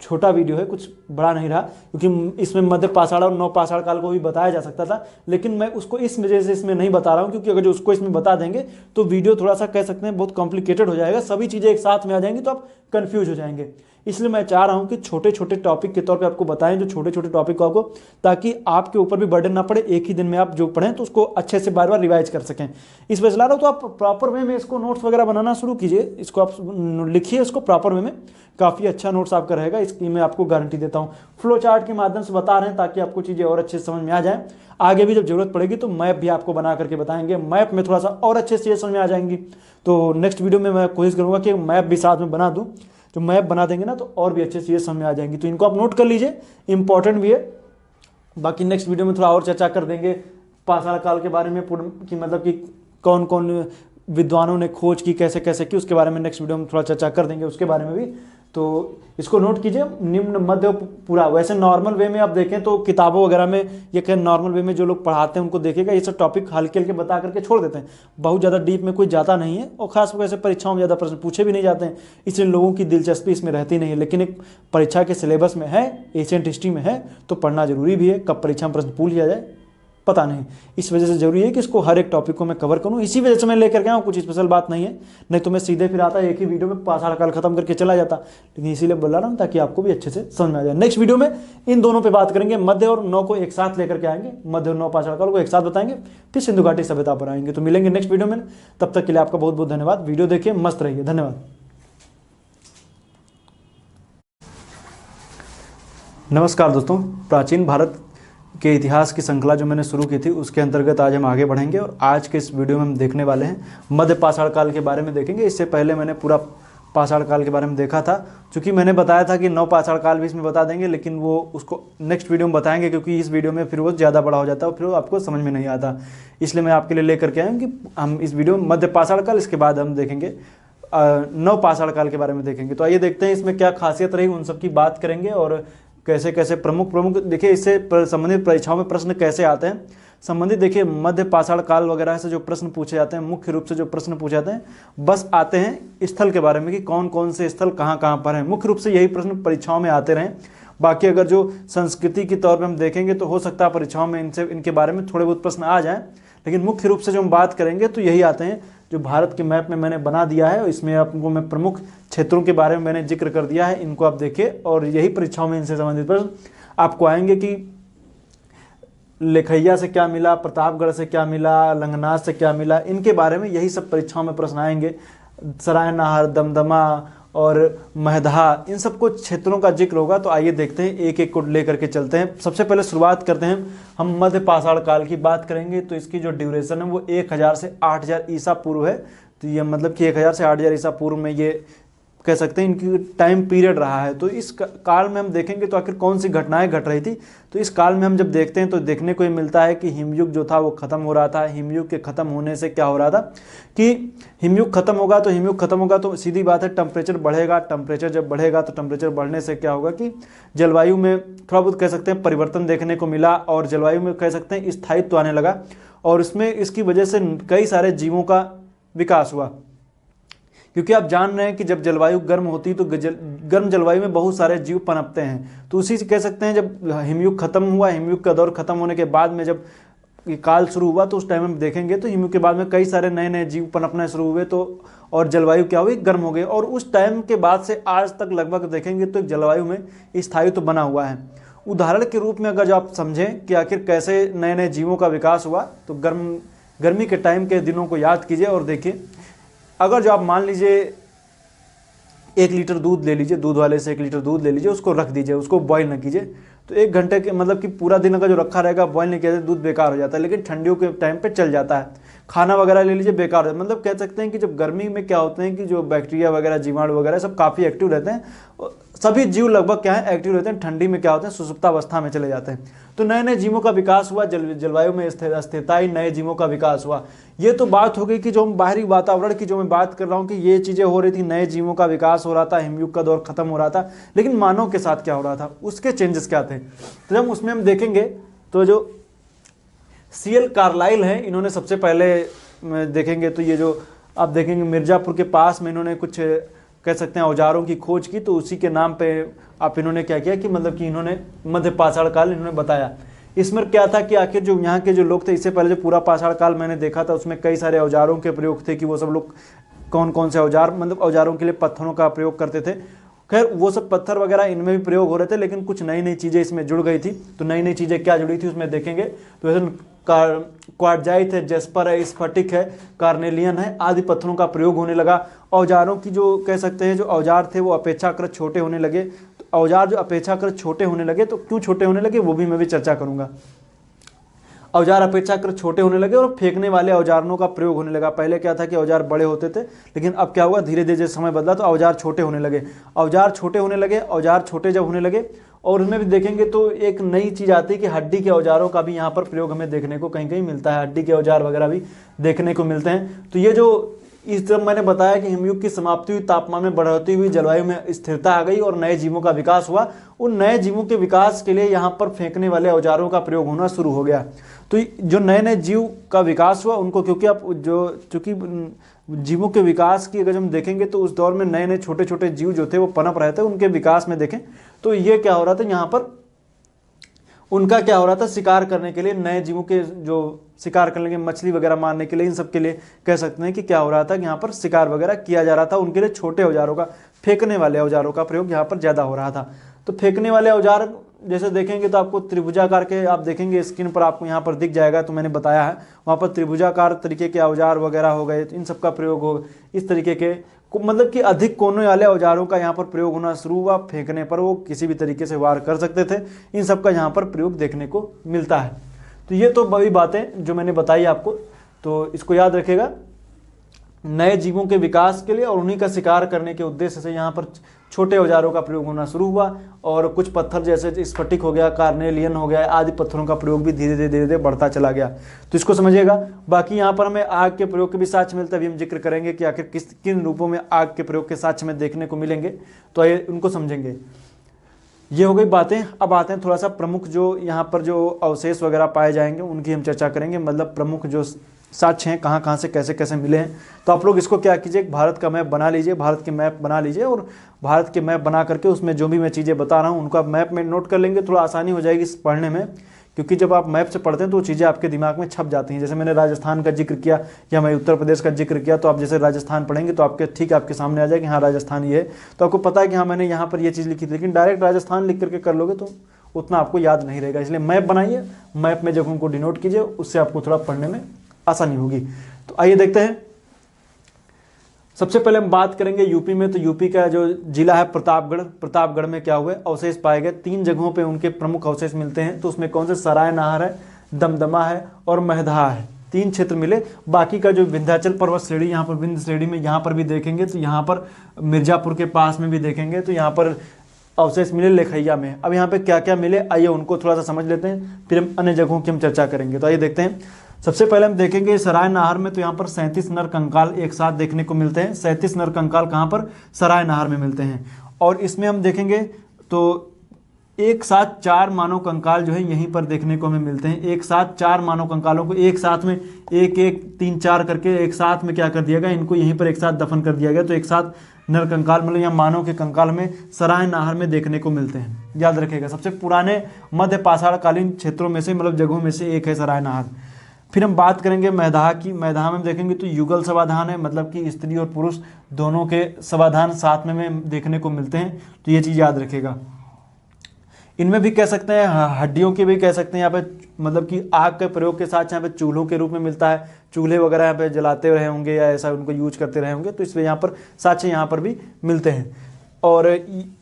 छोटा वीडियो है, कुछ बड़ा नहीं रहा, क्योंकि इसमें मध्य पाषाण और नव पाषाण काल को भी बताया जा सकता था, लेकिन मैं उसको इस वजह से इसमें नहीं बता रहा हूँ क्योंकि अगर जो उसको इसमें बता देंगे तो वीडियो थोड़ा सा कह सकते हैं बहुत कॉम्प्लिकेटेड हो जाएगा, सभी चीज़ें एक साथ में आ जाएंगी तो आप कन्फ्यूज हो जाएंगे। इसलिए मैं चाह रहा हूं कि छोटे छोटे टॉपिक के तौर पे आपको बताएं, जो छोटे छोटे टॉपिक को आपको, ताकि आपके ऊपर भी बर्डन ना पड़े, एक ही दिन में आप जो पढ़ें तो उसको अच्छे से बार बार रिवाइज कर सकें। इस वजह से ला रहा हूँ, तो आप प्रॉपर वे में इसको नोट्स वगैरह बनाना शुरू कीजिए, इसको आप लिखिए, इसको प्रॉपर वे में, काफ़ी अच्छा नोट्स आपका रहेगा, इसकी मैं आपको गारंटी देता हूँ। फ्लो चार्ट के माध्यम से बता रहे हैं ताकि आपको चीज़ें और अच्छे से समझ में आ जाएँ। आगे भी जब जरूरत पड़ेगी तो मैप भी आपको बना करके बताएंगे, मैप में थोड़ा सा और अच्छे से समझ में आ जाएंगी। तो नेक्स्ट वीडियो में मैं कोशिश करूँगा कि मैप भी साथ में बना दूँ, जो मैप बना देंगे ना तो और भी अच्छे चीज़ें समझ में आ जाएंगी। तो इनको आप नोट कर लीजिए, इंपॉर्टेंट भी है बाकी नेक्स्ट वीडियो में थोड़ा और चर्चा कर देंगे पाषाण काल के बारे में, कि मतलब कि कौन कौन विद्वानों ने खोज की, कैसे कैसे की, उसके बारे में नेक्स्ट वीडियो में थोड़ा चर्चा कर देंगे उसके बारे में भी। तो इसको नोट कीजिए, निम्न मध्य पूरा। वैसे नॉर्मल वे में आप देखें तो किताबों वगैरह में ये कहीं नॉर्मल वे में जो लोग पढ़ाते हैं उनको देखेगा, ये सब टॉपिक हल्के हल्के बता करके छोड़ देते हैं, बहुत ज़्यादा डीप में कोई जाता नहीं है, और खास वैसे परीक्षाओं में ज़्यादा प्रश्न पूछे भी नहीं जाते हैं, इसलिए लोगों की दिलचस्पी इसमें रहती नहीं है। लेकिन एक परीक्षा के सिलेबस में है, एशियंट हिस्ट्री में है, तो पढ़ना जरूरी भी है। कब परीक्षा में प्रश्न पूछ लिया जाए पता नहीं, इस वजह से जरूरी है कि इसको हर एक टॉपिक को मैं कवर करूं। इसी वजह से मैं लेकर गया हूं, कुछ स्पेशल बात नहीं है, नहीं तो मैं सीधे फिर आता एक ही वीडियो में पाषाण काल खत्म करके चला जाता। लेकिन इसीलिए बोल रहा हूं ताकि आपको भी अच्छे से समझ में आ जाए। नेक्स्ट वीडियो में इन दोनों पे बात करेंगे, मध्य और नौ को एक साथ लेकर के आएंगे, मध्य और नौ पाषाण काल को एक साथ बताएंगे, फिर सिंधु घाटी सभ्यता पर आएंगे। तो मिलेंगे नेक्स्ट वीडियो में, तब तक के लिए आपका बहुत बहुत धन्यवाद। वीडियो देखिए, मस्त रहिए, धन्यवाद। नमस्कार दोस्तों, प्राचीन भारत के इतिहास की श्रृंखला जो मैंने शुरू की थी उसके अंतर्गत आज हम आगे बढ़ेंगे, और आज के इस वीडियो में हम देखने वाले हैं मध्य पाषाण काल के बारे में देखेंगे। इससे पहले मैंने पूरा पाषाण काल के बारे में देखा था, क्योंकि मैंने बताया था कि नौ पाषाण काल भी इसमें बता देंगे, लेकिन वो उसको नेक्स्ट वीडियो में बताएंगे, क्योंकि इस वीडियो में फिर वो ज़्यादा बड़ा हो जाता है और फिर वो आपको समझ में नहीं आता। इसलिए मैं आपके लिए लेकर के आया हूँ कि हम इस वीडियो में मध्य पाषाण काल, इसके बाद हम देखेंगे नौ पाषाण काल के बारे में देखेंगे। तो आइए देखते हैं इसमें क्या खासियत रही, उन सब की बात करेंगे, और कैसे कैसे प्रमुख देखिए इससे संबंधित परीक्षाओं में प्रश्न कैसे आते हैं संबंधित। देखिए मध्य पाषाण काल वगैरह से जो प्रश्न पूछे जाते हैं, मुख्य रूप से जो प्रश्न पूछे जाते हैं बस आते हैं स्थल के बारे में, कि कौन कौन से स्थल कहाँ कहाँ पर हैं। मुख्य रूप से यही प्रश्न परीक्षाओं में आते रहें। बाकी अगर जो संस्कृति के तौर पर हम देखेंगे तो हो सकता है परीक्षाओं में इनके बारे में थोड़े बहुत प्रश्न आ जाएँ, लेकिन मुख्य रूप से जो हम बात करेंगे तो यही आते हैं जो भारत के मैप में मैंने बना दिया है। इसमें आपको मैं प्रमुख क्षेत्रों के बारे में मैंने जिक्र कर दिया है, इनको आप देखिए, और यही परीक्षाओं में इनसे संबंधित प्रश्न आपको आएंगे कि लेखैया से क्या मिला, प्रतापगढ़ से क्या मिला, लंगनाथ से क्या मिला, इनके बारे में यही सब परीक्षाओं में प्रश्न आएंगे। सरायनाहार, दमदमा और महदहा, इन सब कुछ क्षेत्रों का जिक्र होगा। तो आइए देखते हैं, एक एक को लेकर के चलते हैं। सबसे पहले शुरुआत करते हैं, हम मध्य पाषाण काल की बात करेंगे। तो इसकी जो ड्यूरेशन है वो 1000 से 8000 ईसा पूर्व है। तो ये मतलब कि 1000 से 8000 ईसा पूर्व में ये कह सकते हैं इनकी टाइम पीरियड रहा है। तो इस काल में हम देखेंगे तो आखिर कौन सी घटनाएं घट रही थी। तो इस काल में हम जब देखते हैं तो देखने को ये मिलता है कि हिमयुग जो था वो खत्म हो रहा था। हिमयुग के खत्म होने से क्या हो रहा था कि हिमयुग खत्म होगा तो सीधी बात है टेम्परेचर बढ़ेगा। टेम्परेचर जब बढ़ेगा तो टेम्परेचर बढ़ने से क्या होगा कि जलवायु में थोड़ा बहुत कह सकते हैं परिवर्तन देखने को मिला, और जलवायु में कह सकते हैं स्थायित्व आने लगा, और इसमें इसकी वजह से कई सारे जीवों का विकास हुआ। क्योंकि आप जान रहे हैं कि जब जलवायु गर्म होती है तो गर्म जलवायु में बहुत सारे जीव पनपते हैं। तो उसी से कह सकते हैं जब हिमयुग खत्म हुआ, हिमयुग का दौर खत्म होने के बाद में जब ये काल शुरू हुआ तो उस टाइम में देखेंगे तो हिमयुग के बाद में कई सारे नए नए जीव पनपना शुरू हुए, तो और जलवायु क्या हुई, गर्म हो गई। और उस टाइम के बाद से आज तक लगभग देखेंगे तो जलवायु में स्थायित्व बना हुआ है। उदाहरण के रूप में अगर जो आप समझें कि आखिर कैसे नए नए जीवों का विकास हुआ, तो गर्मी के टाइम के दिनों को याद कीजिए और देखिए। अगर जो आप मान लीजिए 1 लीटर दूध ले लीजिए, दूध वाले से 1 लीटर दूध ले लीजिए, उसको रख दीजिए, उसको बॉईल ना कीजिए, तो 1 घंटे के मतलब कि पूरा दिन अगर जो रखा रहेगा बॉईल नहीं किया दूध बेकार हो जाता है। लेकिन ठंडियों के टाइम पे चल जाता है। खाना वगैरह ले लीजिए, बेकार हो जाता है। मतलब कह सकते हैं कि जब गर्मी में क्या होते हैं कि जो बैक्टीरिया वगैरह, जीवाणु वगैरह सब काफ़ी एक्टिव रहते हैं, सभी जीव लगभग क्या है एक्टिव रहते हैं। ठंडी में क्या होते हैं, सुसुप्तावस्था में चले जाते हैं। तो नए नए जीवों का विकास हुआ, जलवायु में स्थिरता आई, नए जीवों का विकास हुआ। ये तो बात हो गई कि जो हम बाहरी वातावरण की जो मैं बात कर रहा हूँ कि ये चीज़ें हो रही थी, नए जीवों का विकास हो रहा था, हिमयुग का दौर खत्म हो रहा था। लेकिन मानव के साथ क्या हो रहा था, उसके चेंजेस क्या थे, तो जब उसमें हम देखेंगे तो जो CL कार्लाइल है, इन्होंने सबसे पहले देखेंगे तो ये जो आप देखेंगे मिर्ज़ापुर के पास में इन्होंने कुछ कह सकते हैं औजारों की खोज की। तो उसी के नाम पे आप इन्होंने क्या किया कि मतलब कि इन्होंने मध्य पाषाण काल इन्होंने बताया। इसमें क्या था कि आखिर जो यहाँ के जो लोग थे, इससे पहले जो पूरा पाषाण काल मैंने देखा था उसमें कई सारे औजारों के प्रयोग थे कि वो सब लोग कौन कौन से औजार, मतलब औजारों के लिए पत्थरों का प्रयोग करते थे। खैर वो सब पत्थर वगैरह इनमें भी प्रयोग हो रहे थे, लेकिन कुछ नई नई चीज़ें इसमें जुड़ गई थी। तो नई नई चीज़ें क्या जुड़ी थी उसमें देखेंगे तो वैसे क्वार्टजाइट है, जेस्पर है, स्फटिक है, कार्नेलियन है, आदि पत्थरों का प्रयोग होने लगा। औजारों की जो कह सकते हैं जो औजार थे वो अपेक्षाकृत छोटे होने लगे। तो औजार जो अपेक्षाकृत छोटे होने लगे, तो क्यों छोटे होने लगे वो भी मैं भी चर्चा करूँगा। औजार अपेक्षाकृत छोटे होने लगे और फेंकने वाले औजारों का प्रयोग होने लगा। पहले क्या था कि औजार बड़े होते थे, लेकिन अब क्या हुआ, धीरे धीरे जैसे समय बदला तो औजार छोटे होने लगे। औजार छोटे होने लगे, औजार छोटे जब होने लगे, और उनमें भी देखेंगे तो एक नई चीज़ आती है कि हड्डी के औजारों का भी यहाँ पर प्रयोग हमें देखने को कहीं कहीं मिलता है। हड्डी के औजार वगैरह भी देखने को मिलते हैं। तो ये जो इस तरह मैंने बताया कि हिमयुग की समाप्ति हुई, तापमान में बढ़ती हुई जलवायु में स्थिरता आ गई और नए जीवों का विकास हुआ। उन नए जीवों के विकास के लिए यहाँ पर फेंकने वाले औजारों का प्रयोग होना शुरू हो गया। तो जो नए नए जीव का विकास हुआ उनको, क्योंकि आप चूंकि जीवों के विकास की अगर हम देखेंगे तो उस दौर में नए नए छोटे छोटे जीव जो थे वो पनप रहे थे। उनके विकास में देखें तो ये क्या हो रहा था, यहाँ पर उनका क्या हो रहा था, शिकार करने के लिए, नए जीवों के जो शिकार करने के, मछली वगैरह मारने के लिए, इन सब के लिए कह सकते हैं कि क्या हो रहा था कि यहाँ पर शिकार वगैरह किया जा रहा था। उनके लिए छोटे औजारों का, फेंकने वाले औजारों का प्रयोग यहाँ पर ज़्यादा हो रहा था। तो फेंकने वाले औजार जैसे देखेंगे तो आपको त्रिभुजाकार के, आप देखेंगे स्क्रीन पर आपको यहाँ पर दिख जाएगा, तो मैंने बताया है वहाँ पर त्रिभुजाकार तरीके के औजार वगैरह हो गए, तो इन सब का प्रयोग हो, इस तरीके के मतलब कि अधिक कोनों वाले औजारों का यहाँ पर प्रयोग होना शुरू हुआ। फेंकने पर वो किसी भी तरीके से वार कर सकते थे। इन सब का यहाँ पर प्रयोग देखने को मिलता है। तो ये तो वही बातें जो मैंने बताई आपको, तो इसको याद रखेगा। नए जीवों के विकास के लिए और उन्हीं का शिकार करने के उद्देश्य से यहाँ पर छोटे औजारों का प्रयोग होना शुरू हुआ। और कुछ पत्थर जैसे स्फटिक हो गया, कार्नेलियन हो गया, आदि पत्थरों का प्रयोग भी धीरे धीरे बढ़ता चला गया। तो इसको समझिएगा। बाकी यहाँ पर हमें आग के प्रयोग के भी साक्ष्य मिलता है, अभी हम जिक्र करेंगे कि आखिर किन रूपों में आग के प्रयोग के साक्ष्य में देखने को मिलेंगे, तो आइए उनको समझेंगे। ये हो गई बातें। अब आते हैं थोड़ा सा प्रमुख जो यहाँ पर जो अवशेष वगैरह पाए जाएंगे उनकी हम चर्चा करेंगे, मतलब प्रमुख जो साक्ष्य हैं कहाँ कहाँ से कैसे कैसे मिले हैं। तो आप लोग इसको क्या कीजिए, भारत का मैप बना लीजिए, भारत के मैप बना लीजिए, और भारत के मैप बना करके उसमें जो भी मैं चीज़ें बता रहा हूँ उनको आप मैप में नोट कर लेंगे, थोड़ा आसानी हो जाएगी इस पढ़ने में। क्योंकि जब आप मैप से पढ़ते हैं तो वो चीज़ें आपके दिमाग में छप जाती हैं। जैसे मैंने राजस्थान का जिक्र किया या मैं उत्तर प्रदेश का जिक्र किया, तो आप जैसे राजस्थान पढ़ेंगे तो आपके ठीक आपके सामने आ जाए कि हाँ राजस्थान ये है, तो आपको पता है कि हाँ मैंने यहाँ पर ये चीज़ लिखी थी। लेकिन डायरेक्ट राजस्थान लिख करके कर लोगे तो उतना आपको याद नहीं रहेगा। इसलिए मैप बनाइए, मैप में जगहों को डिनोट कीजिए, उससे आपको थोड़ा पढ़ने में आसानी होगी। तो आइए देखते हैं। सबसे पहले हम बात करेंगे यूपी में। तो यूपी का जो जिला है प्रतापगढ़, प्रतापगढ़ में क्या हुए, अवशेष पाए गए। 3 जगहों पे उनके प्रमुख अवशेष मिलते हैं। तो उसमें कौन से, सराय नाहर है, दमदमा है और महदहा है। 3 क्षेत्र मिले। बाकी का जो विंध्याचल पर्वत श्रेणी, यहाँ पर विंध्य श्रेणी में यहाँ पर भी देखेंगे, तो यहाँ पर मिर्जापुर के पास में भी देखेंगे, तो यहाँ पर अवशेष मिले लेखैया में। अब यहाँ पे क्या क्या मिले, आइए उनको थोड़ा सा समझ लेते हैं, फिर हम अन्य जगहों की हम चर्चा करेंगे। तो आइए देखते हैं। सबसे पहले हम देखेंगे सराय नाहर में, तो यहाँ पर 37 नर कंकाल एक साथ देखने को मिलते हैं। 37 नर कंकाल कहाँ पर, सराय नाहर में मिलते हैं। और इसमें हम देखेंगे तो एक साथ 4 मानव कंकाल जो है यहीं पर देखने को हमें मिलते हैं। एक साथ 4 मानव कंकालों को एक साथ में 1 1 3 4 करके एक साथ में क्या कर दिया गया, इनको यहीं पर एक साथ दफन कर दिया गया। तो एक साथ नर कंकाल मतलब यहाँ मानव के कंकाल में सराय नाहर में देखने को मिलते हैं। याद रखिएगा, सबसे पुराने मध्य पाषाणकालीन क्षेत्रों में से, मतलब जगहों में से एक है सराय नाहर। फिर हम बात करेंगे मैदहा की। मैदहा में देखेंगे तो युगल समाधान है, मतलब कि स्त्री और पुरुष दोनों के समाधान साथ में देखने को मिलते हैं। तो ये चीज़ याद रखेगा। इनमें भी कह सकते हैं, हड्डियों के भी कह सकते हैं। यहाँ पे मतलब कि आग के प्रयोग के साथ यहाँ पे चूल्हों के रूप में मिलता है। चूल्हे वगैरह यहाँ पे जलाते रहे होंगे या ऐसा उनको यूज करते रहे होंगे, तो इसलिए यहाँ पर साक्ष्य यहाँ पर भी मिलते हैं। और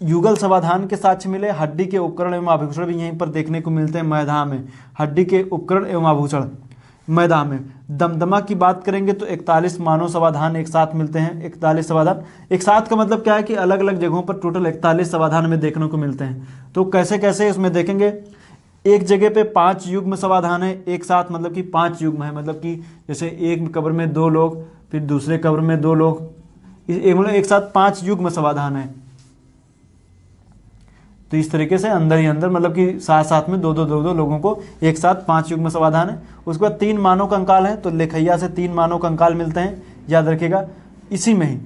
युगल समाधान के साक्ष्य मिले। हड्डी के उपकरण एवं आभूषण भी यहीं पर देखने को मिलते हैं मैदहा में। हड्डी के उपकरण एवं आभूषण मैदान में। दमदमा की बात करेंगे तो 41 मानव समाधान एक साथ मिलते हैं। 41 समाधान एक साथ का मतलब क्या है कि अलग अलग जगहों पर टोटल 41 समाधान में देखने को मिलते हैं। तो कैसे कैसे इसमें देखेंगे, एक जगह पे 5 युग्म समाधान है एक साथ, मतलब कि 5 युग्म है, मतलब कि जैसे एक कब्र में 2 लोग, फिर दूसरे कब्र में 2 लोग, मतलब एक साथ 5 युग्म समाधान है। तो इस तरीके से अंदर ही अंदर, मतलब कि साथ साथ में 2-2 लोगों को एक साथ 5 युग्म समाधान है। उसके बाद 3 मानव कंकाल हैं, तो लेखैया से 3 मानव कंकाल मिलते हैं। याद रखिएगा, इसी में ही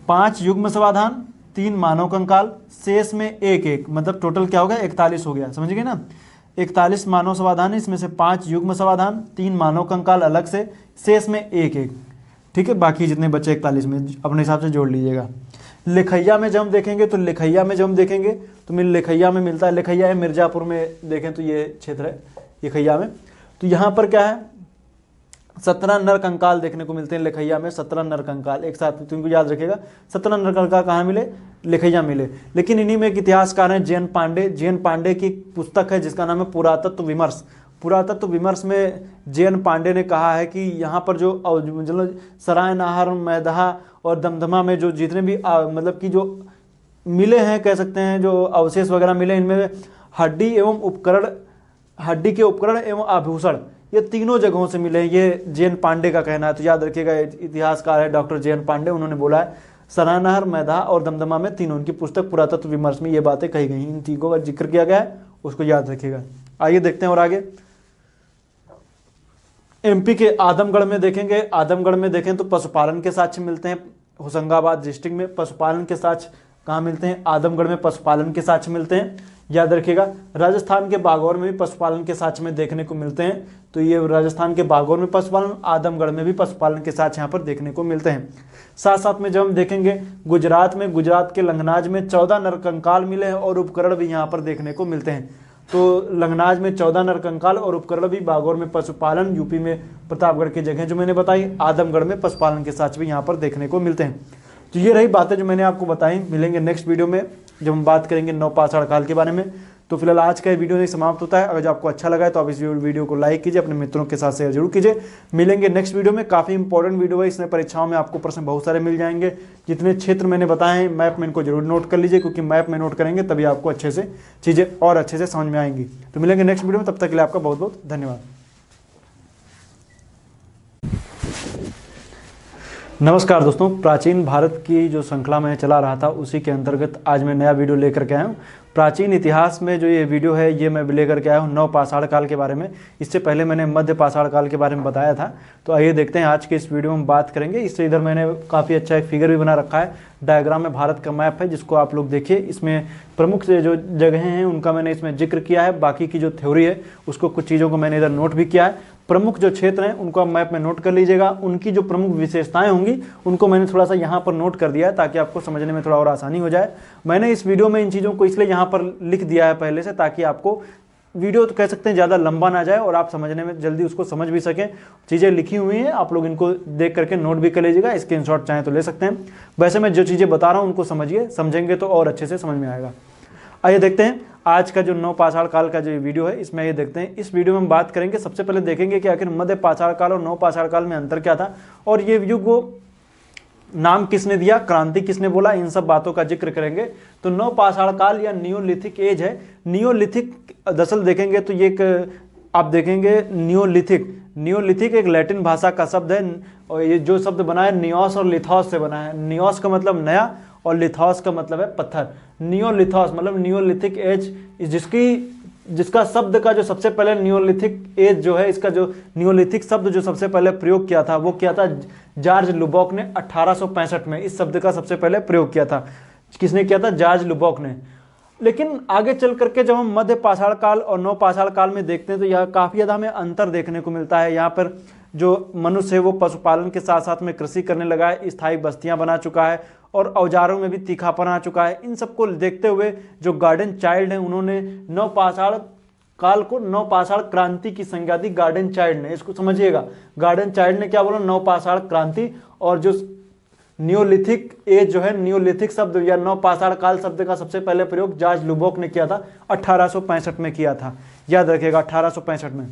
5 युग्म समाधान, 3 मानव कंकाल, शेष में 1-1, मतलब टोटल क्या हो गया, 41 हो गया। समझ गए ना, 41 मानव समाधान है, इसमें से 5 युग्म समाधान, 3 मानव कंकाल अलग से, शेष में 1-1। ठीक है, बाकी जितने बचे 41 में अपने हिसाब से जोड़ लीजिएगा। लेखैया में जब हम देखेंगे तो लेखैया में जब हम देखेंगे तो लेखैया में मिलता है। लेखैया है मिर्जापुर में, देखें तो ये क्षेत्र है लेखैया में। तो यहाँ पर क्या है, 17 नर कंकाल देखने को मिलते हैं लेखैया में। 17 नर कंकाल एक साथ, तुमको याद रखिएगा 17 नर कंकाल कहाँ मिले, लेखैया मिले। लेकिन इन्हीं में एक इतिहासकार हैं जैन पांडे। जैन पांडे की पुस्तक है जिसका नाम है पुरातत्व विमर्श। पुरातत्व विमर्श में JN पांडे ने कहा है कि यहाँ पर जो मतलब सराय नाहर, मैदहा और दमदमा में जो जितने भी मतलब कि जो मिले हैं, कह सकते हैं जो अवशेष वगैरह मिले, इनमें हड्डी के उपकरण एवं आभूषण ये तीनों जगहों से मिले हैं। ये JN पांडे का कहना है, तो याद रखिएगा, इतिहासकार है डॉक्टर JN पांडे, उन्होंने बोला है सरायनहर, मैदहा और दमदमा में तीनों, उनकी पुस्तक पुरातत्व विमर्श में ये बातें कही गई, इन तीनों का जिक्र किया गया है, उसको याद रखिएगा। आइए देखते हैं और आगे। MP के आदमगढ़ में देखेंगे, आदमगढ़ में देखें तो पशुपालन के साक्ष्य मिलते हैं। होशंगाबाद डिस्ट्रिक्ट में पशुपालन के साक्ष्य कहाँ मिलते हैं? आदमगढ़ में पशुपालन के साक्ष्य मिलते हैं, याद रखिएगा। राजस्थान के बागौर में भी पशुपालन के साक्ष्य में देखने को मिलते हैं, तो ये राजस्थान के बागौर में पशुपालन, आदमगढ़ में भी पशुपालन के साक्ष्य यहाँ पर देखने को मिलते हैं। साथ साथ में जब हम देखेंगे गुजरात में, गुजरात के लंगनाज में 14 नरकंकाल मिले हैं और उपकरण भी यहाँ पर देखने को मिलते हैं। तो लंगनाज में 14 नरकंकाल और उपकरण भी, बागौर में पशुपालन, यूपी में प्रतापगढ़ की जगह जो मैंने बताई, आदमगढ़ में पशुपालन के साक्ष्य भी यहाँ पर देखने को मिलते हैं। तो ये रही बातें जो मैंने आपको बताई। मिलेंगे नेक्स्ट वीडियो में जब हम बात करेंगे नवपाषाण काल के बारे में। तो फिलहाल आज का वीडियो नहीं समाप्त होता है। अगर जो आपको अच्छा लगा है तो आप इस वीडियो को लाइक कीजिए, अपने मित्रों के साथ शेयर जरूर कीजिए। मिलेंगे नेक्स्ट वीडियो में, काफ़ी इंपॉर्टेंट वीडियो है, इसमें परीक्षाओं में आपको प्रश्न बहुत सारे मिल जाएंगे। जितने क्षेत्र मैंने बताए हैं मैप में, इनको जरूर नोट कर लीजिए, क्योंकि मैप में नोट करेंगे तभी आपको अच्छे से चीज़ें और अच्छे से समझ में आएंगी। तो मिलेंगे नेक्स्ट वीडियो में, तब तक के लिए आपका बहुत बहुत धन्यवाद। नमस्कार दोस्तों, प्राचीन भारत की जो श्रृंखला मैं चला रहा था उसी के अंतर्गत आज मैं नया वीडियो लेकर के आया हूँ। प्राचीन इतिहास में जो ये वीडियो है ये मैं लेकर के आया हूँ नवपाषाण काल के बारे में। इससे पहले मैंने मध्य पाषाण काल के बारे में बताया था। तो आइए देखते हैं आज के इस वीडियो में बात करेंगे। इससे इधर मैंने काफ़ी अच्छा एक फिगर भी बना रखा है, डायग्राम में भारत का मैप है, जिसको आप लोग देखिए। इसमें प्रमुख जो जगहें हैं उनका मैंने इसमें जिक्र किया है, बाकी की जो थ्योरी है उसको कुछ चीज़ों को मैंने इधर नोट भी किया है। प्रमुख जो क्षेत्र हैं उनको आप मैप में नोट कर लीजिएगा, उनकी जो प्रमुख विशेषताएं होंगी उनको मैंने थोड़ा सा यहाँ पर नोट कर दिया है ताकि आपको समझने में थोड़ा और आसानी हो जाए। मैंने इस वीडियो में इन चीज़ों को इसलिए यहाँ पर लिख दिया है पहले से, ताकि आपको वीडियो तो कह सकते हैं ज़्यादा लंबा ना जाए और आप समझने में जल्दी उसको समझ भी सकें। चीज़ें लिखी हुई हैं, आप लोग इनको देख करके नोट भी कर लीजिएगा, स्क्रीनशॉट चाहें तो ले सकते हैं। वैसे मैं जो चीज़ें बता रहा हूँ उनको समझिए, समझेंगे तो और अच्छे से समझ में आएगा। आइए देखते हैं आज का जो नवपाषाण काल का जो वीडियो है इसमें ये देखते हैं। इस वीडियो में हम बात करेंगे, सबसे पहले देखेंगे कि आखिर मध्य पाषाण काल और नवपाषाण काल में अंतर क्या था और ये युग को नाम किसने दिया, क्रांति किसने बोला, इन सब बातों का जिक्र करेंगे। तो नवपाषाण काल या नियोलिथिक एज है। नियोलिथिक दरअसल देखेंगे तो ये एक आप देखेंगे नियोलिथिक एक लैटिन भाषा का शब्द है और ये जो शब्द बना है नियोस और लिथोस से बना है। नियोस का मतलब नया और लिथोस का मतलब है पत्थर। नियोलिथोस मतलब नियोलिथिक एज, जिसका शब्द का जो सबसे पहले नियोलिथिक एज जो है, इसका जो नियोलिथिक शब्द जो सबसे पहले प्रयोग किया था वो किया था जॉर्ज लुबॉक ने 1865 में। इस शब्द का सबसे पहले प्रयोग किया था, किसने किया था? जॉर्ज लुबॉक ने। लेकिन आगे चल करके जब हम मध्य पाषाण काल और नवपाषाण काल में देखते हैं तो यह काफ़ी ज़्यादा हमें अंतर देखने को मिलता है। यहाँ पर जो मनुष्य है वो पशुपालन के साथ साथ में कृषि करने लगा है, स्थायी बस्तियां बना चुका है और औजारों में भी तीखापन आ चुका है। इन सबको देखते हुए जो गार्डन चाइल्ड हैं उन्होंने नवपाषाण काल को नवपाषाण क्रांति की संज्ञा दी। गार्डन चाइल्ड ने, इसको समझिएगा, गार्डन चाइल्ड ने क्या बोला? नवपाषाण क्रांति। और जो नियोलिथिक एज जो है, नियोलिथिक शब्द या नवपाषाण काल शब्द का सबसे पहले प्रयोग जॉर्ज लुबॉक ने किया था, 1865 में किया था, याद रखिएगा 1865 में।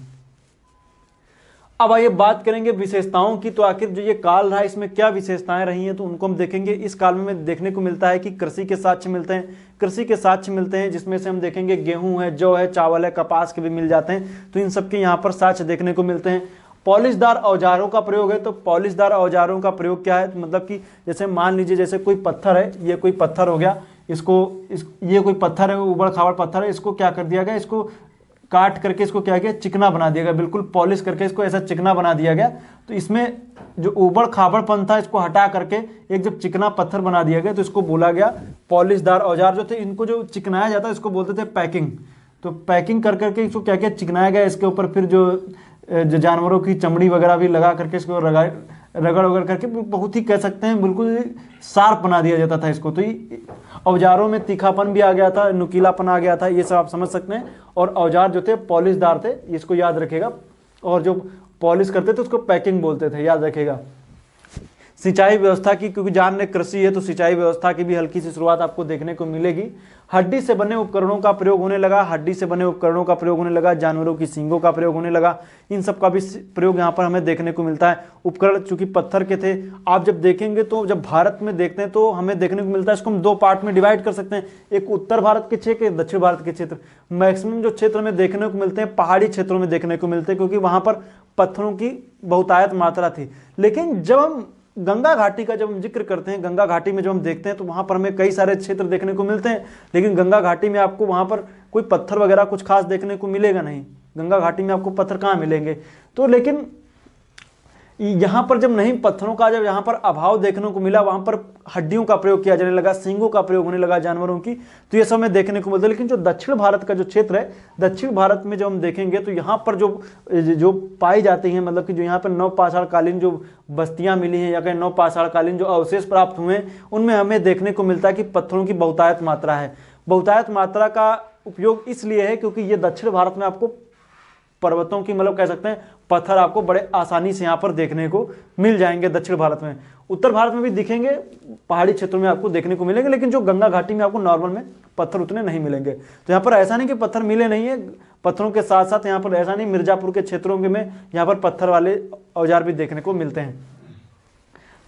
अब आइए बात करेंगे विशेषताओं की। तो आखिर जो ये काल रहा इसमें क्या विशेषताएं रही हैं तो उनको हम देखेंगे। इस काल में देखने को मिलता है कि कृषि के साक्ष्य मिलते हैं, जिसमें से हम देखेंगे गेहूं है, जौ है, चावल है, कपास के भी मिल जाते हैं। तो इन सब के यहाँ पर साक्ष्य देखने को मिलते हैं। पॉलिशदार औजारों का प्रयोग है। तो पॉलिशदार औजारों का प्रयोग क्या है? मतलब कि जैसे मान लीजिए जैसे कोई पत्थर है, ये कोई पत्थर हो गया, ये कोई पत्थर है, उबड़ खाबड़ पत्थर है, इसको क्या कर दिया गया? इसको काट करके इसको क्या किया? चिकना बना दिया गया, बिल्कुल पॉलिश करके इसको ऐसा चिकना बना दिया गया। तो इसमें जो उबड़ खाबड़पन था इसको हटा करके एक जब चिकना पत्थर बना दिया गया तो इसको बोला गया पॉलिशदार औजार जो थे। इनको जो चिकनाया जाता है इसको बोलते थे पैकिंग। तो पैकिंग कर करके इसको क्या किया? चिकनाया गया। इसके ऊपर फिर जो जानवरों की चमड़ी वगैरह भी लगा करके इसको रगड़ करके बहुत ही कह सकते हैं बिल्कुल शार्प बना दिया जाता था इसको। तो औजारों में तीखापन भी आ गया था, नुकीलापन आ गया था, ये सब आप समझ सकते हैं। और औजार जो थे पॉलिशदार थे, इसको याद रखेगा। और जो पॉलिश करते थे उसको पैकिंग बोलते थे, याद रखेगा। सिंचाई व्यवस्था की, क्योंकि जान रहे कृषि है तो सिंचाई व्यवस्था की भी हल्की सी शुरुआत आपको देखने को मिलेगी। हड्डी से बने उपकरणों का प्रयोग होने लगा, हड्डी से बने उपकरणों का प्रयोग होने लगा, जानवरों की सींगों का प्रयोग होने लगा, इन सब का भी प्रयोग यहाँ पर हमें देखने को मिलता है। उपकरण चूंकि पत्थर के थे, आप जब देखेंगे तो जब भारत में देखते हैं तो हमें देखने को मिलता है, इसको हम दो पार्ट में डिवाइड कर सकते हैं, एक उत्तर भारत के क्षेत्र, एक दक्षिण भारत के क्षेत्र। मैक्सिमम जो क्षेत्र में देखने को मिलते हैं पहाड़ी क्षेत्रों में देखने को मिलते हैं, क्योंकि वहां पर पत्थरों की बहुतायत मात्रा थी। लेकिन जब हम गंगा घाटी का जब हम जिक्र करते हैं, गंगा घाटी में जब हम देखते हैं तो वहां पर हमें कई सारे क्षेत्र देखने को मिलते हैं, लेकिन गंगा घाटी में आपको वहां पर कोई पत्थर वगैरह कुछ खास देखने को मिलेगा नहीं। गंगा घाटी में आपको पत्थर कहाँ मिलेंगे? तो लेकिन यहाँ पर जब नहीं पत्थरों का जब यहाँ पर अभाव देखने को मिला, वहां पर हड्डियों का प्रयोग किया जाने लगा, सींगों का प्रयोग होने लगा जानवरों की, तो ये सब हमें देखने को मिलता है। लेकिन जो दक्षिण भारत का जो क्षेत्र है, दक्षिण भारत में जब हम देखेंगे तो यहाँ पर जो पाई जाती हैं, मतलब कि जो यहाँ पर नवपाषाणकालीन जो बस्तियां मिली हैं या कहीं नवपाषाणकालीन जो अवशेष प्राप्त हुए हैं, उनमें हमें देखने को मिलता है कि पत्थरों की बहुतायत मात्रा है। बहुतायत मात्रा का उपयोग इसलिए है क्योंकि ये दक्षिण भारत में आपको पर्वतों की, मतलब कह सकते हैं पत्थर आपको बड़े आसानी से यहाँ पर देखने को मिल जाएंगे दक्षिण भारत में। उत्तर भारत में भी दिखेंगे, पहाड़ी क्षेत्रों में आपको देखने को मिलेंगे, लेकिन जो गंगा घाटी में आपको नॉर्मल में पत्थर उतने नहीं मिलेंगे। तो यहाँ पर ऐसा नहीं कि पत्थर मिले नहीं है, पत्थरों के साथ साथ यहाँ पर ऐसा नहीं, मिर्जापुर के क्षेत्रों में यहाँ पर पत्थर वाले औजार भी देखने को मिलते हैं।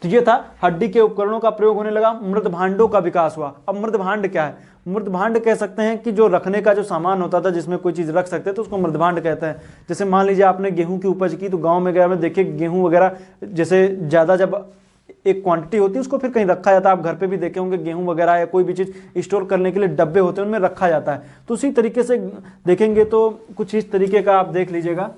तो ये था, हड्डी के उपकरणों का प्रयोग होने लगा, मृद भांडों का विकास हुआ। अब मृद भांड क्या है? मृद भांड कह सकते हैं कि जो रखने का जो सामान होता था, जिसमें कोई चीज रख सकते तो उसको मृद भांड कहते हैं। जैसे मान लीजिए आपने गेहूं की उपज की, तो गांव में गया में देखिए गेहूं वगैरह जैसे ज्यादा जब एक क्वांटिटी होती है उसको फिर कहीं रखा जाता है। आप घर पे भी देखे होंगे गेहूं वगैरह या कोई भी चीज स्टोर करने के लिए डब्बे होते हैं, उनमें रखा जाता है। तो उसी तरीके से देखेंगे तो कुछ इस तरीके का आप देख लीजिएगा,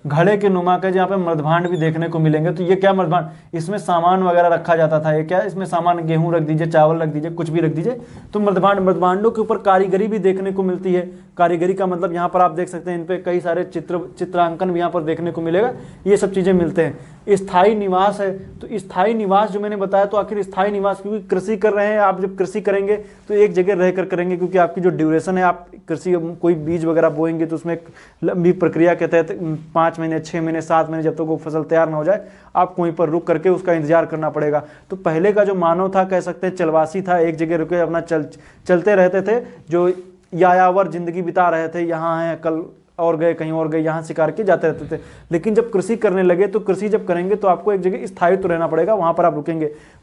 घड़े के नुमा के जहाँ पे मृदभांड भी देखने को मिलेंगे। तो ये क्या मृदभांड, इसमें सामान वगैरह रखा जाता था। ये क्या, इसमें सामान गेहूं रख दीजिए, चावल रख दीजिए, कुछ भी रख दीजिए, तो मृदभांड। मृदभांडों के ऊपर कारीगरी भी देखने को मिलती है। कारीगरी का मतलब यहाँ पर आप देख सकते हैं, इन पे कई सारे चित्रांकन भी यहाँ पर देखने को मिलेगा, ये सब चीजें मिलते हैं। स्थायी निवास है, तो स्थायी निवास जो मैंने बताया, तो आखिर स्थायी निवास क्योंकि कृषि कर रहे हैं आप, जब कृषि करेंगे तो एक जगह रहकर करेंगे, क्योंकि आपकी जो ड्यूरेशन है, आप कृषि कोई बीज वगैरह बोएंगे तो उसमें एक लंबी प्रक्रिया के तहत 5 महीने, 6 महीने, 7 महीने, जब तक वो फसल तैयार ना हो जाए, आपको वहीं पर रुक करके उसका इंतजार करना पड़ेगा। तो पहले का जो मानव था, कह सकते हैं चलवासी था, एक जगह रुके अपना चलते रहते थे, जो यायावर जिंदगी बिता रहे थे, यहाँ हैं कल और गए, कहीं और गए, यहाँ शिकार के जाते रहते थे। लेकिन जब कृषि करने लगे, तो कृषि जब करेंगे तो आपको एक जगह स्थायित्व रहना पड़ेगा, वहां पर आप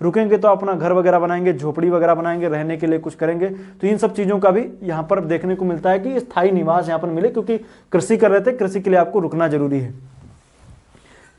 रुकेंगे तो अपना घर वगैरह बनाएंगे, झोपड़ी वगैरह बनाएंगे, रहने के लिए कुछ करेंगे। तो इन सब चीजों का भी यहाँ पर देखने को मिलता है कि स्थायी निवास यहाँ पर मिले, क्योंकि कृषि कर रहे थे, कृषि के लिए आपको रुकना जरूरी है।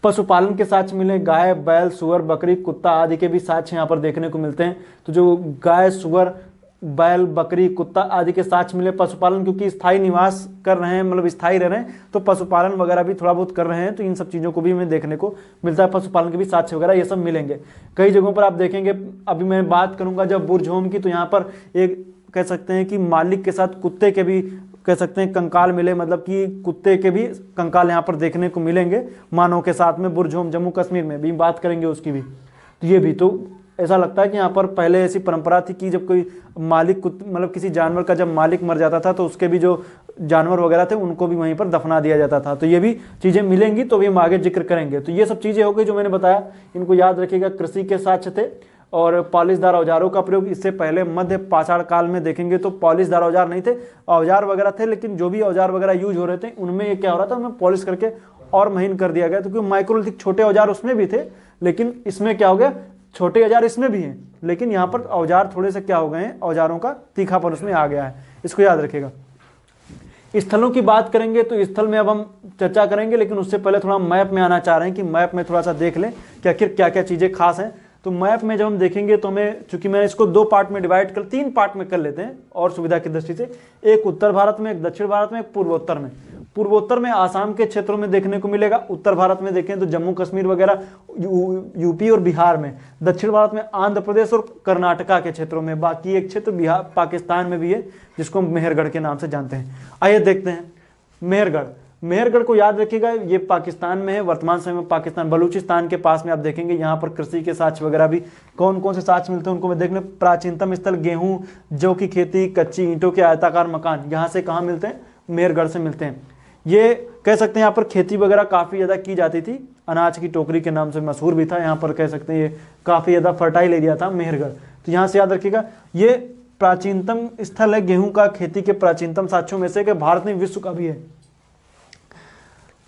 पशुपालन के साक्ष्य मिले, गाय, बैल, सुअर, बकरी, कुत्ता आदि के भी साक्ष्य यहाँ पर देखने को मिलते हैं। तो जो गाय, सुअर, बैल, बकरी, कुत्ता आदि के साक्ष्य मिले। पशुपालन क्योंकि स्थायी निवास कर रहे हैं, मतलब स्थायी रह रहे हैं, तो पशुपालन वगैरह भी थोड़ा बहुत कर रहे हैं, तो इन सब चीज़ों को भी हमें देखने को मिलता है। पशुपालन के भी साक्ष्य वगैरह ये सब मिलेंगे। कई जगहों पर आप देखेंगे, अभी मैं बात करूंगा जब बुरझोम की, तो यहाँ पर एक कह सकते हैं कि मालिक के साथ कुत्ते के भी कह सकते हैं कंकाल मिले, मतलब कि कुत्ते के भी कंकाल यहाँ पर देखने को मिलेंगे मानव के साथ में। बुरझोम जम्मू कश्मीर में भी बात करेंगे उसकी भी। तो ये भी, तो ऐसा लगता है कि यहाँ पर पहले ऐसी परंपरा थी कि जब कोई मालिक, मतलब किसी जानवर का जब मालिक मर जाता था, तो उसके भी जो जानवर वगैरह थे उनको भी वहीं पर दफना दिया जाता था। तो ये भी चीज़ें मिलेंगी, तो भी हम आगे जिक्र करेंगे। तो ये सब चीज़ें हो गई जो मैंने बताया, इनको याद रखिएगा। कृषि के साक्ष्य थे और पॉलिशदार औजारों का प्रयोग। इससे पहले मध्य पाषाण काल में देखेंगे तो पॉलिशदार औजार नहीं थे, औजार वगैरह थे, लेकिन जो भी औजार वगैरह यूज हो रहे थे उनमें ये क्या हो रहा था, उनमें पॉलिश करके और महीन कर दिया गया। तो क्योंकि माइक्रोलिथिक छोटे औजार उसमें भी थे, लेकिन इसमें क्या हो गया, छोटे औजार इसमें भी हैं, लेकिन यहाँ पर औजार थोड़े से क्या हो गए हैं, औजारों का तीखापन उसमें आ गया है। इसको याद रखिएगा। स्थलों की बात करेंगे तो स्थल में अब हम चर्चा करेंगे, लेकिन उससे पहले थोड़ा मैप में आना चाह रहे हैं कि मैप में थोड़ा सा देख लें कि आखिर क्या क्या चीज़ें खास हैं। तो मैप में जब हम देखेंगे तो हमें, चूंकि मैंने इसको 2 पार्ट में डिवाइड कर, 3 पार्ट में कर लेते हैं और सुविधा की दृष्टि से, एक उत्तर भारत में, एक दक्षिण भारत में, एक पूर्वोत्तर में। पूर्वोत्तर में आसाम के क्षेत्रों में देखने को मिलेगा, उत्तर भारत में देखें तो जम्मू कश्मीर वगैरह, यूपी और बिहार में, दक्षिण भारत में आंध्र प्रदेश और कर्नाटका के क्षेत्रों में, बाकी एक क्षेत्र बिहार पाकिस्तान में भी है जिसको हम मेहरगढ़ के नाम से जानते हैं। आइए देखते हैं मेहरगढ़। मेहरगढ़ को याद रखिएगा, ये पाकिस्तान में है, वर्तमान समय में पाकिस्तान बलूचिस्तान के पास में। आप देखेंगे यहाँ पर कृषि के साक्ष्य वगैरह भी कौन कौन से साक्ष्य मिलते हैं उनको मैं देखने। प्राचीनतम स्थल गेहूं, जौ की खेती, कच्ची ईंटों के आयताकार मकान, यहाँ से कहाँ मिलते हैं, मेहरगढ़ से मिलते हैं। ये कह सकते हैं यहाँ पर खेती वगैरह काफ़ी ज़्यादा की जाती थी, अनाज की टोकरी के नाम से मशहूर भी था। यहाँ पर कह सकते हैं ये काफ़ी ज़्यादा फर्टाइल एरिया था मेहरगढ़। तो यहाँ से याद रखिएगा, ये प्राचीनतम स्थल है गेहूं का खेती के प्राचीनतम साक्ष्यों में से, कि भारत में विश्व का भी है।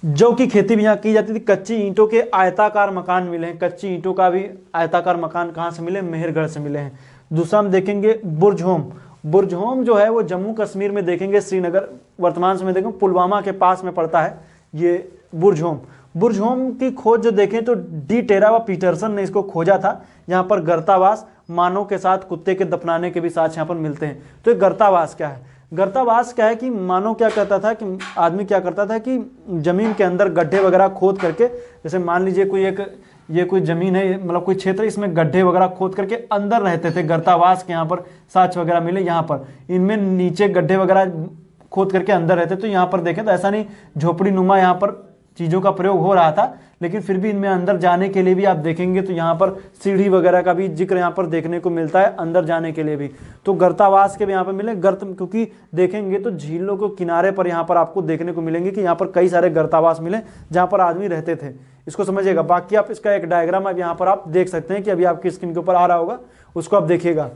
जौ की खेती भी यहाँ की जाती थी। कच्ची ईंटों के आयताकार मकान मिले हैं, कच्ची ईंटों का भी आयताकार मकान कहाँ से मिले? मेहरगढ़ से मिले हैं। दूसरा हम देखेंगे बुर्ज होम। बुर्ज होम जो है वो जम्मू कश्मीर में देखेंगे, श्रीनगर वर्तमान समय देखेंगे पुलवामा के पास में पड़ता है ये बुर्ज होम। बुर्ज होम की खोज जो देखें तो डी टेरा व पीटरसन ने इसको खोजा था। यहाँ पर गर्तावास, मानव के साथ कुत्ते के दफनाने के भी साक्ष्य यहाँ पर मिलते हैं। तो ये गर्तावास क्या है? गर्तावास क्या है कि मानव क्या करता था, कि आदमी क्या करता था कि जमीन के अंदर गड्ढे वगैरह खोद करके, जैसे मान लीजिए ये कोई जमीन है, मतलब कोई क्षेत्र, इसमें गड्ढे वगैरह खोद करके अंदर रहते थे। गर्तावास के यहाँ पर साक्ष्य वगैरह मिले। यहाँ पर इनमें नीचे गड्ढे वगैरह खोद करके अंदर रहते। तो यहाँ पर देखें तो ऐसा नहीं झोपड़ी नुमा यहाँ पर चीज़ों का प्रयोग हो रहा था, लेकिन फिर भी इनमें अंदर जाने के लिए भी आप देखेंगे तो यहाँ पर सीढ़ी वगैरह का भी जिक्र यहाँ पर देखने को मिलता है, अंदर जाने के लिए भी। तो गर्तावास के भी यहाँ पर मिले गर्त, क्योंकि देखेंगे तो झीलों के किनारे पर यहाँ पर आपको देखने को मिलेंगे कि यहाँ पर कई सारे गर्तावास मिले जहाँ पर आदमी रहते थे। इसको समझिएगा। बाकी आप इसका एक डायग्राम अब यहाँ पर आप देख सकते हैं कि अभी आपकी स्क्रीन के ऊपर आ रहा होगा, उसको आप देखिएगा।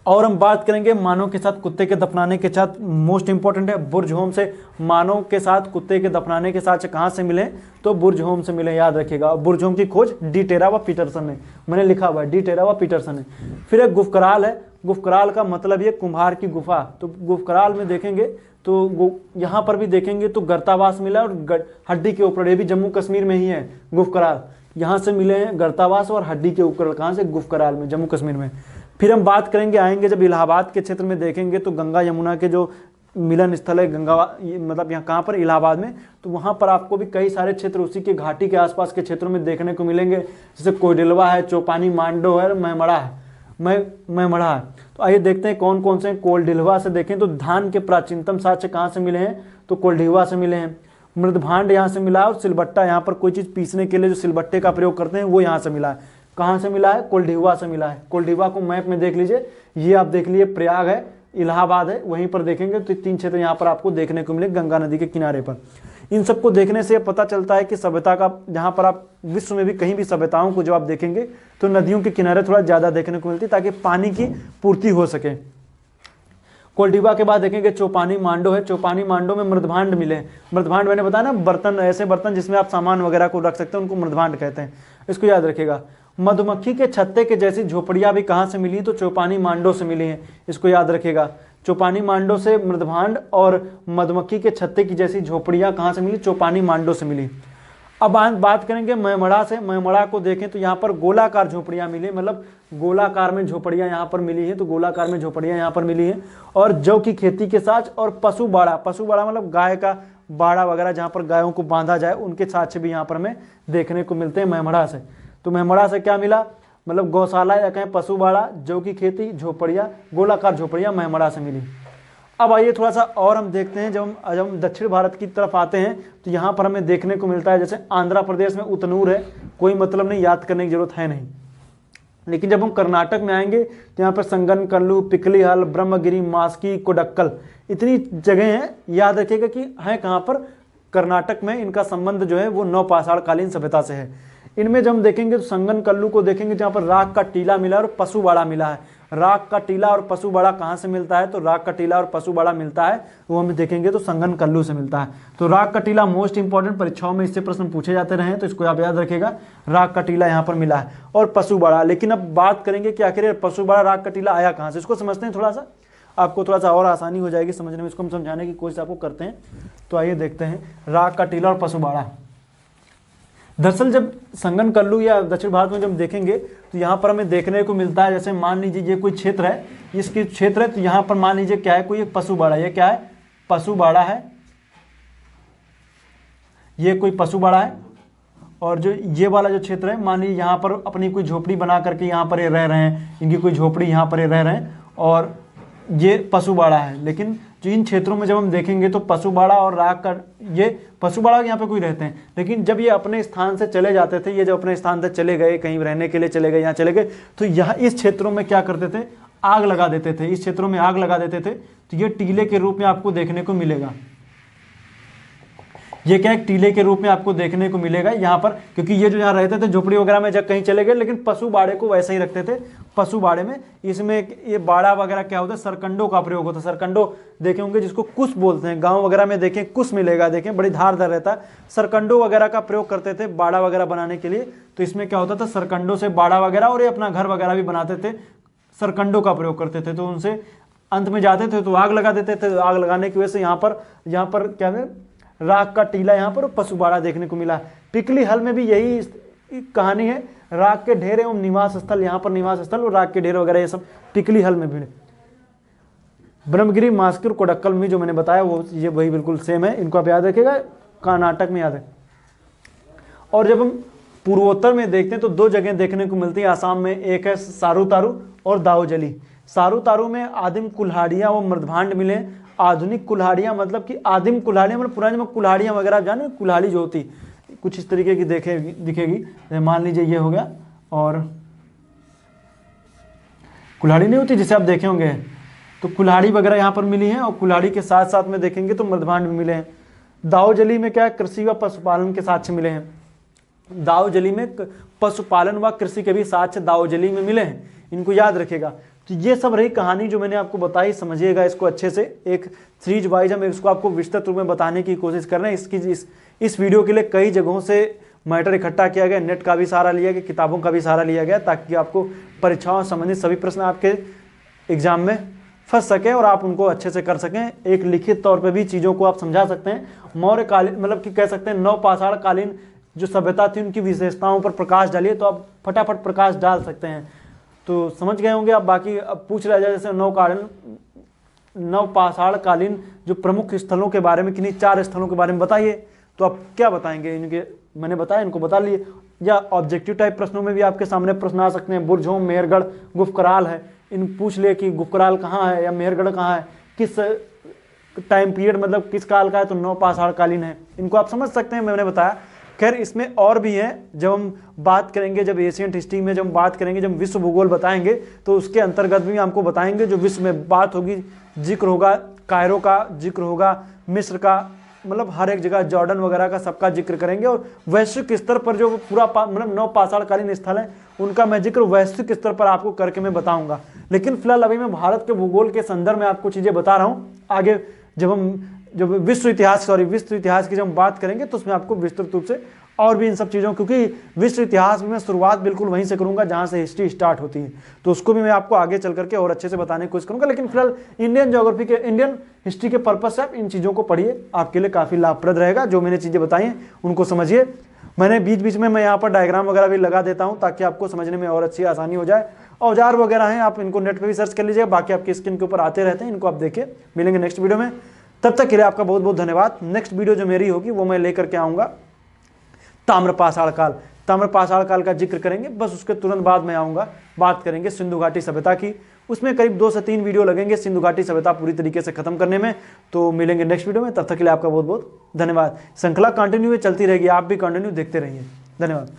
और हम बात करेंगे मानव के साथ कुत्ते के दफनाने के साथ, मोस्ट इंपॉर्टेंट है बुर्ज होम से मानव के साथ कुत्ते के दफनाने के साथ कहाँ से मिले? तो बुर्ज होम से मिले, याद रखिएगा। बुर्ज होम की खोज डी टेरा व पीटरसन ने, मैंने लिखा हुआ है डी टेरा व पीटरसन ने। फिर एक गुफकराल है। गुफकराल का मतलब ये कुम्हार की गुफा। तो गुफकराल में देखेंगे तो यहाँ पर भी देखेंगे तो गर्तावास मिला और हड्डी के ऊपर, ये भी जम्मू कश्मीर में ही है गुफकराल। यहाँ से मिले हैं गर्तावास और हड्डी के ऊपर, कहाँ से? गुफकराल में, जम्मू कश्मीर में। फिर हम बात करेंगे, आएंगे जब इलाहाबाद के क्षेत्र में देखेंगे तो गंगा यमुना के जो मिलन स्थल है गंगा, मतलब यहाँ कहाँ पर? इलाहाबाद में। तो वहाँ पर आपको भी कई सारे क्षेत्र उसी के घाटी के आसपास के क्षेत्रों में देखने को मिलेंगे, जैसे कोयडिलवा है, चौपानी मांडो है, मैमड़ा है, मैमड़ा है। तो आइए देखते हैं कौन कौन से। कोयडिलवा से देखें तो धान के प्राचीनतम साक्ष्य कहाँ से मिले हैं? तो कोयडिलवा से मिले हैं। मृदभांड यहाँ से मिला, और सिलबट्टा, यहाँ पर कोई चीज़ पीसने के लिए जो सिलबट्टे का प्रयोग करते हैं वो यहाँ से मिला है। कहाँ से मिला है? कोल्डिवा से मिला है। कोल्डिवा को मैप में देख लीजिए, ये आप देख लीजिए प्रयाग है, इलाहाबाद है, वहीं पर देखेंगे तो 3 क्षेत्र यहाँ पर आपको देखने को मिले गंगा नदी के किनारे पर। इन सबको देखने से पता चलता है कि सभ्यता का, जहाँ पर आप विश्व में भी कहीं भी सभ्यताओं को जब आप देखेंगे तो नदियों के किनारे थोड़ा ज़्यादा देखने को मिलती है, ताकि पानी की पूर्ति हो सके। कोल्डिवा के बाद देखेंगे चौपानी मांडो है। चौपानी मांडो में मृदभांड मिले। मृदभांड मैंने बताया ना, बर्तन, ऐसे बर्तन जिसमें आप सामान वगैरह को रख सकते हैं, उनको मृदभांड कहते हैं। इसको याद रखिएगा। मधुमक्खी के छत्ते के जैसी झोपड़ियां भी कहाँ से मिली? तो चौपानी मांडो से मिली हैं। इसको याद रखिएगा। चौपानी मांडो से मृदभांड और मधुमक्खी के छत्ते की जैसी झोपड़ियां कहाँ से मिली? चौपानी मांडो से मिली। अब बात करेंगे मैमड़ा से। मैमड़ा को देखें तो यहाँ पर गोलाकार झोपड़ियाँ मिली, मतलब गोलाकार में झोपड़ियाँ यहाँ पर मिली हैं। तो गोलाकार में झोपड़ियाँ यहाँ पर मिली हैं। और जौ की खेती के साथ, और पशु बाड़ा, पशु बाड़ा मतलब गाय का बाड़ा वगैरह जहाँ पर गायों को बांधा जाए, उनके साक्ष्य भी यहाँ पर हमें देखने को मिलते हैं मैमड़ा से। तो मैमड़ा से क्या मिला? मतलब गौशाला या कहें पशु बाड़ा, जौ की खेती, झोपड़ियाँ, गोलाकार झोपड़ियाँ मैमड़ा से मिली। अब आइए थोड़ा सा और हम देखते हैं, जब हम दक्षिण भारत की तरफ आते हैं तो यहाँ पर हमें देखने को मिलता है, जैसे आंध्र प्रदेश में उतनूर है, कोई मतलब नहीं, याद करने की जरूरत है नहीं। लेकिन जब हम कर्नाटक में आएंगे तो यहाँ पर संगनकल्लू, पिकलीहल, ब्रह्मगिरी, मास्की, कोडक्कल, इतनी जगह हैं। याद रखिएगा कि है कहाँ पर? कर्नाटक में। इनका संबंध जो है वो नवपाषाण कालीन सभ्यता से है। इनमें जब हम देखेंगे तो संगनकल्लू को देखेंगे जहाँ पर राख का टीला मिला और पशु बाड़ा मिला है। राख का टीला और पशु बाड़ा कहाँ से मिलता है? तो राख का टीला और पशु बाड़ा मिलता है, वो हम देखेंगे तो संगनकल्लू से मिलता है। तो राख का टीला मोस्ट इंपॉर्टेंट, परीक्षाओं में इससे प्रश्न पूछे जाते रहे हैं, तो इसको आप याद रखिएगा। राख का टीला यहाँ पर मिला है और पशु बाड़ा। लेकिन अब बात करेंगे कि आखिर पशु बाड़ा, राख का टीला आया कहाँ से? इसको समझते हैं थोड़ा सा, आपको थोड़ा सा और आसानी हो जाएगी समझने में। इसको हम समझाने की कोशिश आपको करते हैं। तो आइए देखते हैं राख का टीला और पशु बाड़ा। दरअसल जब संगनकल्लू या दक्षिण भारत में जब देखेंगे तो यहाँ पर हमें देखने को मिलता है, जैसे मान लीजिए ये कोई क्षेत्र है, इसकी क्षेत्र है, तो यहाँ पर मान लीजिए क्या है? कोई एक पशु बाड़ा। ये क्या है? पशु बाड़ा है। ये कोई पशु बाड़ा है। और जो ये वाला जो क्षेत्र है, मान लीजिए यहाँ पर अपनी कोई झोपड़ी बना करके यहाँ पर ये रह रहे हैं, इनकी कोई झोपड़ी यहाँ पर ये रह रहे हैं, और ये पशु बाड़ा है। लेकिन जो इन क्षेत्रों में जब हम देखेंगे तो पशु बाड़ा और राख का, ये पशु बाड़ा यहाँ पे कोई रहते हैं, लेकिन जब ये अपने स्थान से चले जाते थे, ये जब अपने स्थान से चले गए, कहीं रहने के लिए चले गए, यहाँ चले गए, तो यहाँ इस क्षेत्रों में क्या करते थे? आग लगा देते थे। इस क्षेत्रों में आग लगा देते थे। तो ये टीले के रूप में आपको देखने को मिलेगा। ये क्या एक टीले के रूप में आपको देखने को मिलेगा यहाँ पर, क्योंकि ये जो यहाँ रहते थे झोपड़ी वगैरह में जब कहीं चले गए, लेकिन पशु बाड़े को वैसे ही रखते थे। पशु बाड़े में इसमें ये बाड़ा वगैरह क्या होता है, सरकंडों का प्रयोग होता है। सरकंडो देखे होंगे जिसको कुश बोलते हैं, गाँव वगैरह में देखें कुश मिलेगा, देखें बड़ी धारदार रहता है। सरकंडो वगैरह का प्रयोग करते थे बाड़ा वगैरह बनाने के लिए। तो इसमें क्या होता था, सरकंडों से बाड़ा वगैरह, और ये अपना घर वगैरह भी बनाते थे, सरकंडों का प्रयोग करते थे। तो उनसे अंत में जाते थे तो आग लगा देते थे। आग लगाने की वजह से यहाँ पर क्या है, राख का टीला यहाँ पर पशु बाड़ा देखने को मिला। पिकली हल में भी यही कहानी है, राख के ढेर एवं निवास स्थल, यहाँ पर निवास स्थल और राख के ढेर वगैरह ये सब पिकली हल में भी। ब्रह्मगिरी, मास्किर, कोडक्कल में जो मैंने बताया वो ये वही बिल्कुल सेम है, इनको आप याद रखिएगा, कर्नाटक में याद है। और जब हम पूर्वोत्तर में देखते हैं तो दो जगह देखने को मिलती है आसाम में, एक है सारूतारू और दाऊजली। सारूतारू में आदिम कुल्हाड़ियाँ व मृदभांड मिले। आधुनिक कुल्हाड़ियाँ मतलब कि आदिम कुल्हाड़ियाँ मतलब पुराने में कुल्हाड़ियाँ वगैरह, आप जाने कुल्हाड़ी जो होती कुछ इस तरीके की दिखेगी। मान लीजिए ये हो गया, और कुल्हाड़ी नहीं होती जिसे आप देखे होंगे, तो कुल्हाड़ी वगैरह यहाँ पर मिली है। और कुल्हाड़ी के साथ साथ में देखेंगे तो मृदभांड भी मिले हैं। दाऊजली में क्या, कृषि व पशुपालन के साक्ष्य मिले हैं। दाऊजली में पशुपालन व कृषि के भी साक्ष्य दाऊजली में मिले हैं, इनको याद रखिएगा। तो ये सब रही कहानी जो मैंने आपको बताई, समझिएगा इसको अच्छे से। एक सीरीज वाइज हम इसको आपको विस्तृत रूप में बताने की कोशिश कर रहे हैं। इस वीडियो के लिए कई जगहों से मैटर इकट्ठा किया गया, नेट का भी सहारा लिया गया, किताबों का भी सहारा लिया गया, ताकि आपको परीक्षाओं संबंधित सभी प्रश्न आपके एग्जाम में फंस सके और आप उनको अच्छे से कर सकें। एक लिखित तौर पर भी चीज़ों को आप समझा सकते हैं। मौर्य कालीन मतलब कि कह सकते हैं नवपाषाण कालीन जो सभ्यता थी उनकी विशेषताओं पर प्रकाश डालिए, तो आप फटाफट प्रकाश डाल सकते हैं। तो समझ गए होंगे आप। बाकी अब पूछ रहा जाए जैसे नवपाषाण कालीन जो प्रमुख स्थलों के बारे में, किन्हीं 4 स्थलों के बारे में बताइए, तो आप क्या बताएंगे? इनके मैंने बताया, इनको बता लिए। या ऑब्जेक्टिव टाइप प्रश्नों में भी आपके सामने प्रश्न आ सकते हैं। बुरझोम, मेहरगढ़, गुफकराल है, इन पूछ लिए कि गुफकराल कहाँ है या मेहरगढ़ कहाँ है, किस टाइम पीरियड मतलब किस काल का है, तो नवपाषाण कालीन है। इनको आप समझ सकते हैं, मैंने बताया। खैर इसमें और भी है, जब हम बात करेंगे, जब एशियन हिस्ट्री में जब हम बात करेंगे, जब विश्व भूगोल बताएंगे तो उसके अंतर्गत भी आपको बताएंगे। जो विश्व में बात होगी, जिक्र होगा कायरो का, जिक्र होगा मिस्र का, मतलब हर एक जगह जॉर्डन वगैरह का सबका जिक्र करेंगे। और वैश्विक स्तर पर जो पूरा मतलब नवपाषाण कालीन स्थल है उनका मैं जिक्र वैश्विक स्तर पर आपको करके मैं बताऊंगा। लेकिन फिलहाल अभी मैं भारत के भूगोल के संदर्भ में आपको चीज़ें बता रहा हूँ। आगे जब विश्व इतिहास की जब हम बात करेंगे तो उसमें आपको विस्तृत रूप से और भी इन सब चीज़ों, क्योंकि विश्व इतिहास में मैं शुरुआत बिल्कुल वहीं से करूंगा जहां से हिस्ट्री स्टार्ट होती है, तो उसको भी मैं आपको आगे चल करके और अच्छे से बताने की कोशिश करूंगा। लेकिन फिलहाल इंडियन हिस्ट्री के पर्पज से आप इन चीज़ों को पढ़िए, आपके लिए काफ़ी लाभप्रद रहेगा। जो मैंने चीज़ें बताई हैं उनको समझिए। मैंने बीच बीच में मैं यहाँ पर डायग्राम वगैरह भी लगा देता हूँ ताकि आपको समझने में और अच्छी आसानी हो जाए। औजार वगैरह हैं, आप इनको नेट पर भी सर्च कर लीजिएगा, बाकी आपकी स्क्रीन के ऊपर आते रहते हैं, इनको आप देखिए। मिलेंगे नेक्स्ट वीडियो में, तब तक के लिए आपका बहुत बहुत धन्यवाद। नेक्स्ट वीडियो जो मेरी होगी वो मैं लेकर के आऊँगा ताम्रपाषाण काल का जिक्र करेंगे। बस उसके तुरंत बाद मैं आऊँगा, बात करेंगे सिंधु घाटी सभ्यता की। उसमें करीब 2 से 3 वीडियो लगेंगे सिंधु घाटी सभ्यता पूरी तरीके से खत्म करने में। तो मिलेंगे नेक्स्ट वीडियो में, तब तक के लिए आपका बहुत बहुत धन्यवाद। श्रृंखला कंटिन्यू चलती रहेगी, आप भी कंटिन्यू देखते रहिए। धन्यवाद।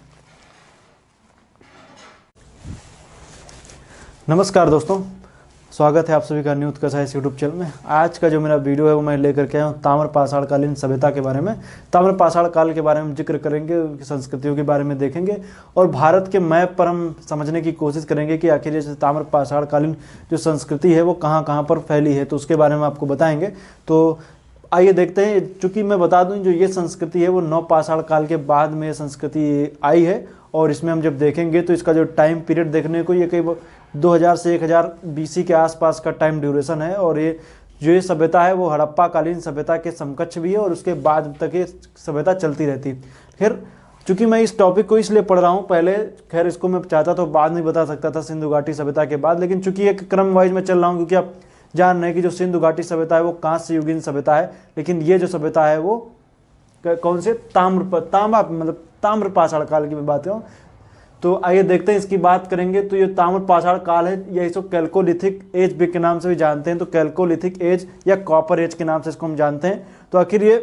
नमस्कार दोस्तों, स्वागत है आप सभी का न्यू उत्कर्ष साइंस यूट्यूब चैनल में। आज का जो मेरा वीडियो है वो मैं लेकर के आया हूँ ताम्रपाषाण कालीन सभ्यता के बारे में। ताम्रपाषाण काल के बारे में जिक्र करेंगे, संस्कृतियों के बारे में देखेंगे और भारत के मैप पर हम समझने की कोशिश करेंगे कि आखिर जैसे ताम्रपाषाण कालीन जो संस्कृति है वो कहाँ कहाँ पर फैली है, तो उसके बारे में आपको बताएंगे। तो आइए देखते हैं। चूँकि मैं बता दूँ जो ये संस्कृति है वो नवपाषाण काल के बाद में संस्कृति आई है, और इसमें हम जब देखेंगे तो इसका जो टाइम पीरियड देखने को ये कई 2000 से 1000 BC के आसपास का टाइम ड्यूरेशन है। और ये सभ्यता है वो हड़प्पा कालीन सभ्यता के समकक्ष भी है, और उसके बाद तक ये सभ्यता चलती रहती। खैर चूँकि मैं इस टॉपिक को इसलिए पढ़ रहा हूँ, पहले खैर इसको मैं चाहता तो बाद में बता सकता था सिंधु घाटी सभ्यता के बाद, लेकिन चूँकि एक क्रम वाइज में चल रहा हूँ, क्योंकि आप जान रहे हैं कि जो सिंधु घाटी सभ्यता है वो कांस्य युगीन सभ्यता है, लेकिन ये जो सभ्यता है वो कौन से ताम्रपाषाण काल की मैं बात करूँ। तो आइए देखते हैं, इसकी बात करेंगे। तो ये ताम्रपाषाण काल है, यही इसको कैल्कोलिथिक एज भी के नाम से भी जानते हैं, तो कैल्कोलिथिक एज या कॉपर एज के नाम से इसको हम जानते हैं। तो आखिर ये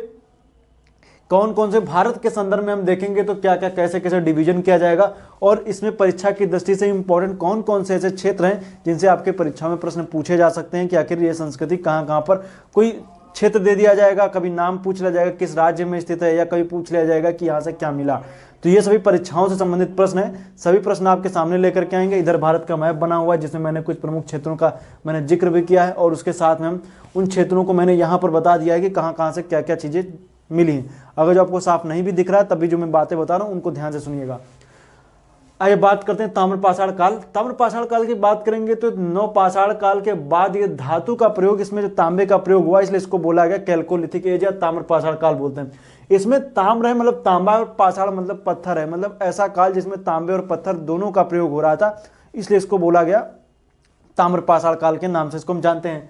कौन कौन से भारत के संदर्भ में हम देखेंगे तो क्या क्या कैसे कैसे डिवीजन किया जाएगा, और इसमें परीक्षा की दृष्टि से इंपॉर्टेंट कौन कौन से ऐसे क्षेत्र हैं जिनसे आपके परीक्षा में प्रश्न पूछे जा सकते हैं कि आखिर ये संस्कृति कहाँ कहाँ पर कोई क्षेत्र दे दिया जाएगा, कभी नाम पूछ लिया जाएगा किस राज्य में स्थित है, या कभी पूछ लिया जाएगा कि यहाँ से क्या मिला। तो ये सभी परीक्षाओं से संबंधित प्रश्न है, सभी प्रश्न आपके सामने लेकर के आएंगे। इधर भारत का मैप बना हुआ है जिसमें मैंने कुछ प्रमुख क्षेत्रों का मैंने जिक्र भी किया है, और उसके साथ में हम उन क्षेत्रों को मैंने यहाँ पर बता दिया है कि कहाँ कहाँ से क्या क्या चीज़ें मिली हैं। अगर जो आपको साफ नहीं भी दिख रहा है तब भी जो मैं बातें बता रहा हूँ उनको ध्यान से सुनिएगा। आइए बात करते हैं ताम्रपाषाण काल। ताम्रपाषाण काल की बात करेंगे तो नवपाषाण काल के बाद ये धातु का प्रयोग, इसमें जो तांबे का प्रयोग हुआ इसलिए इसको बोला गया कैल्कोलिथिक एज या ताम्रपाषाण काल बोलते हैं। इसमें ताम्र है मतलब तांबा, और पाषाण मतलब पत्थर है, मतलब ऐसा काल जिसमें तांबे और पत्थर दोनों का प्रयोग हो रहा था, इसलिए इसको बोला गया ताम्रपाषाण काल के नाम से इसको हम जानते हैं।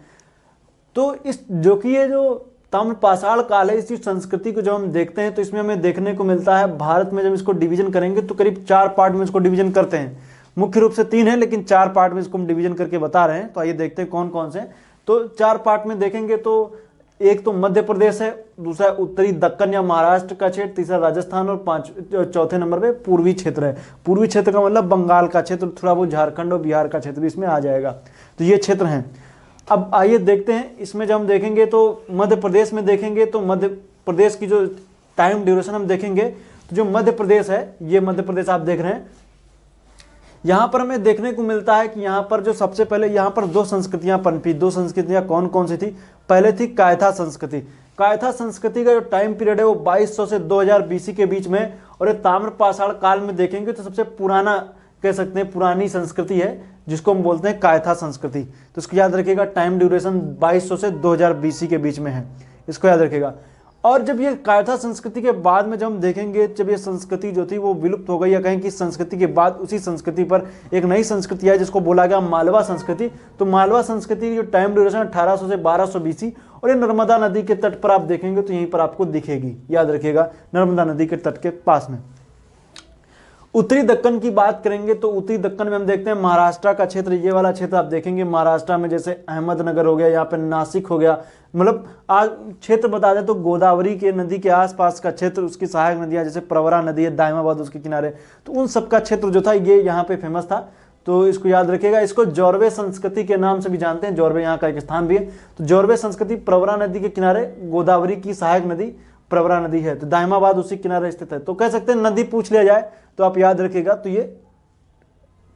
तो इस जो कि ये जो ताम्रपाषाण काल है, इसी संस्कृति को जब हम देखते हैं तो इसमें हमें देखने को मिलता है, भारत में जब इसको डिवीजन करेंगे तो करीब 4 पार्ट में इसको डिवीजन करते हैं। मुख्य रूप से 3 है लेकिन 4 पार्ट में इसको हम डिवीजन करके बता रहे हैं। तो आइए देखते हैं कौन कौन से। तो 4 पार्ट में देखेंगे तो एक तो मध्य प्रदेश है, दूसरा उत्तरी दक्कन या महाराष्ट्र का क्षेत्र, तीसरा राजस्थान, और चौथे नंबर पे पूर्वी क्षेत्र है। पूर्वी क्षेत्र का मतलब बंगाल का क्षेत्र, थोड़ा बहुत झारखंड और बिहार का क्षेत्र भी इसमें आ जाएगा। तो ये क्षेत्र हैं। अब आइए देखते हैं, इसमें जब हम देखेंगे तो मध्य प्रदेश में देखेंगे तो मध्य प्रदेश की जो टाइम ड्यूरेशन हम देखेंगे तो जो मध्य प्रदेश है, ये मध्य प्रदेश आप देख रहे हैं, यहाँ पर हमें देखने को मिलता है कि यहाँ पर जो सबसे पहले यहाँ पर 2 संस्कृतियाँ पनपी। 2 संस्कृतियाँ कौन कौन सी थी? पहले थी कायथा संस्कृति। कायथा संस्कृति का जो टाइम पीरियड है वो 2200 से 2000 बीसी के बीच में, और ये ताम्रपाषाण काल में देखेंगे तो सबसे पुराना कह सकते हैं, पुरानी संस्कृति है जिसको हम बोलते हैं कायथा संस्कृति। तो इसको याद रखिएगा, टाइम ड्यूरेशन 2200 से 2000 बीसी के बीच में है, इसको याद रखिएगा। और जब ये कायथा संस्कृति के बाद में जब हम देखेंगे, जब ये संस्कृति जो थी वो विलुप्त हो गई, या कहें कि संस्कृति के बाद उसी संस्कृति पर एक नई संस्कृति है जिसको बोला गया मालवा संस्कृति। तो मालवा संस्कृति की जो टाइम ड्यूरेशन 1800 से 1200 बीसी, और ये नर्मदा नदी के तट पर आप देखेंगे तो यहीं पर आपको दिखेगी, याद रखिएगा, नर्मदा नदी के तट के पास में। उत्तरी दक्कन की बात करेंगे तो उत्तरी दक्कन में हम देखते हैं महाराष्ट्र का क्षेत्र, ये वाला क्षेत्र आप देखेंगे महाराष्ट्र में, जैसे अहमदनगर हो गया, यहाँ पे नासिक हो गया, मतलब आज क्षेत्र बता दें तो गोदावरी के नदी के आसपास का क्षेत्र, उसकी सहायक नदियाँ जैसे प्रवरा नदी है, दायमाबाद उसके किनारे, तो उन सबका क्षेत्र जो था ये यहाँ पे फेमस था। तो इसको याद रखिएगा। इसको जौरवे संस्कृति के नाम से भी जानते हैं, जौरवे यहाँ का एक स्थान भी है। तो जौरवे संस्कृति प्रवरा नदी के किनारे, गोदावरी की सहायक नदी प्रवरा नदी है, तो दायमाबाद उसी किनारे स्थित है। तो कह सकते हैं नदी पूछ लिया जाए तो आप याद रखिएगा तो ये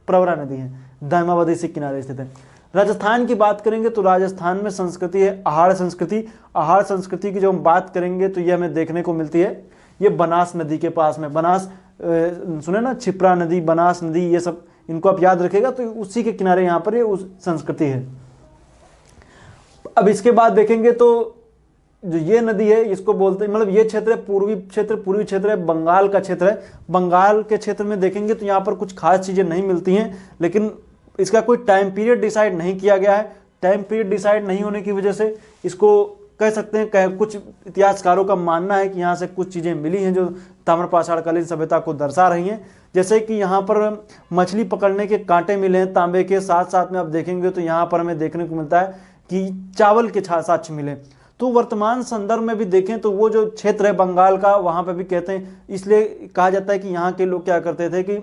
प्रवरा नदी है, दायमाबाद इसी किनारे स्थित है। राजस्थान की बात करेंगे तो राजस्थान में संस्कृति है आहार संस्कृति। आहार संस्कृति की जो हम बात करेंगे तो ये हमें देखने को मिलती है, ये बनास नदी के पास में, बनास सुने ना, छिप्रा नदी, बनास नदी, ये सब इनको आप याद रखिएगा, तो उसी के किनारे यहाँ पर ये उस संस्कृति है। अब इसके बाद देखेंगे तो जो ये नदी है इसको बोलते हैं, मतलब ये क्षेत्र है पूर्वी क्षेत्र है, बंगाल का क्षेत्र है। बंगाल के क्षेत्र में देखेंगे तो यहाँ पर कुछ खास चीज़ें नहीं मिलती हैं, लेकिन इसका कोई टाइम पीरियड डिसाइड नहीं किया गया है। टाइम पीरियड डिसाइड नहीं होने की वजह से इसको कह सकते हैं, कुछ इतिहासकारों का मानना है कि यहाँ से कुछ चीज़ें मिली हैं जो ताम्रपाषाणकालीन सभ्यता को दर्शा रही हैं। जैसे कि यहाँ पर मछली पकड़ने के कांटे मिले हैं तांबे के, साथ साथ में आप देखेंगे तो यहाँ पर हमें देखने को मिलता है कि चावल के साक्ष्य मिले। तो वर्तमान संदर्भ में भी देखें तो वो जो क्षेत्र है बंगाल का, वहाँ पे भी कहते हैं, इसलिए कहा जाता है कि यहाँ के लोग क्या करते थे कि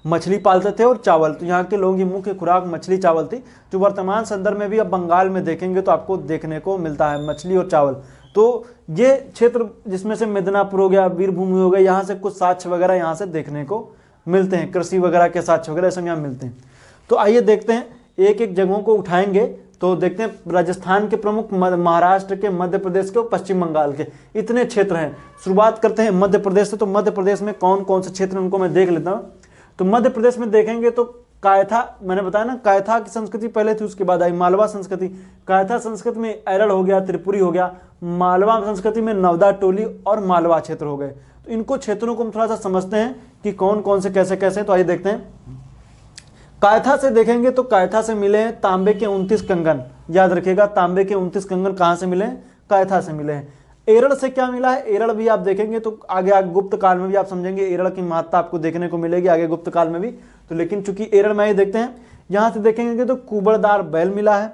मछली पालते थे और चावल, तो यहाँ के लोगों की मुख्य खुराक मछली चावल थी, जो वर्तमान संदर्भ में भी अब बंगाल में देखेंगे तो आपको देखने को मिलता है, मछली और चावल। तो ये क्षेत्र जिसमें से मिदनापुर हो गया, वीरभूमि हो गया, यहाँ से कुछ साक्ष्य वगैरह यहाँ से देखने को मिलते हैं, कृषि वगैरह के साक्ष्य वगैरह सब यहाँ मिलते हैं। तो आइए देखते हैं, एक एक जगहों को उठाएंगे तो देखते हैं राजस्थान के प्रमुख, महाराष्ट्र के, मध्य प्रदेश के और पश्चिम बंगाल के, इतने क्षेत्र हैं। शुरुआत करते हैं मध्य प्रदेश से। तो मध्य प्रदेश में कौन कौन से क्षेत्र हैं उनको मैं देख लेता हूँ। तो मध्य प्रदेश में देखेंगे तो कायथा, मैंने बताया ना कायथा की संस्कृति पहले थी, उसके बाद आई मालवा संस्कृति। कायथा संस्कृति में एरड़ हो गया, त्रिपुरी हो गया। मालवा संस्कृति में नवदा, टोली और मालवा क्षेत्र हो गए। तो इनको क्षेत्रों को हम थोड़ा सा समझते हैं कि कौन कौन से कैसे कैसे। तो आइए देखते हैं। कायथा से देखेंगे तो कायथा से मिले हैं तांबे के 29 कंगन, याद रखिएगा, तांबे के 29 कंगन कहाँ से मिले हैं? कायथा से मिले हैं। एरड़ से क्या मिला है? एरड़ भी आप देखेंगे तो आगे गुप्त काल में भी आप समझेंगे एरड़ की महत्ता आपको देखने को मिलेगी आगे गुप्त काल में भी। तो लेकिन चूंकि एरड़ में ही देखते हैं, यहाँ से देखेंगे तो कुबड़दार बैल मिला है।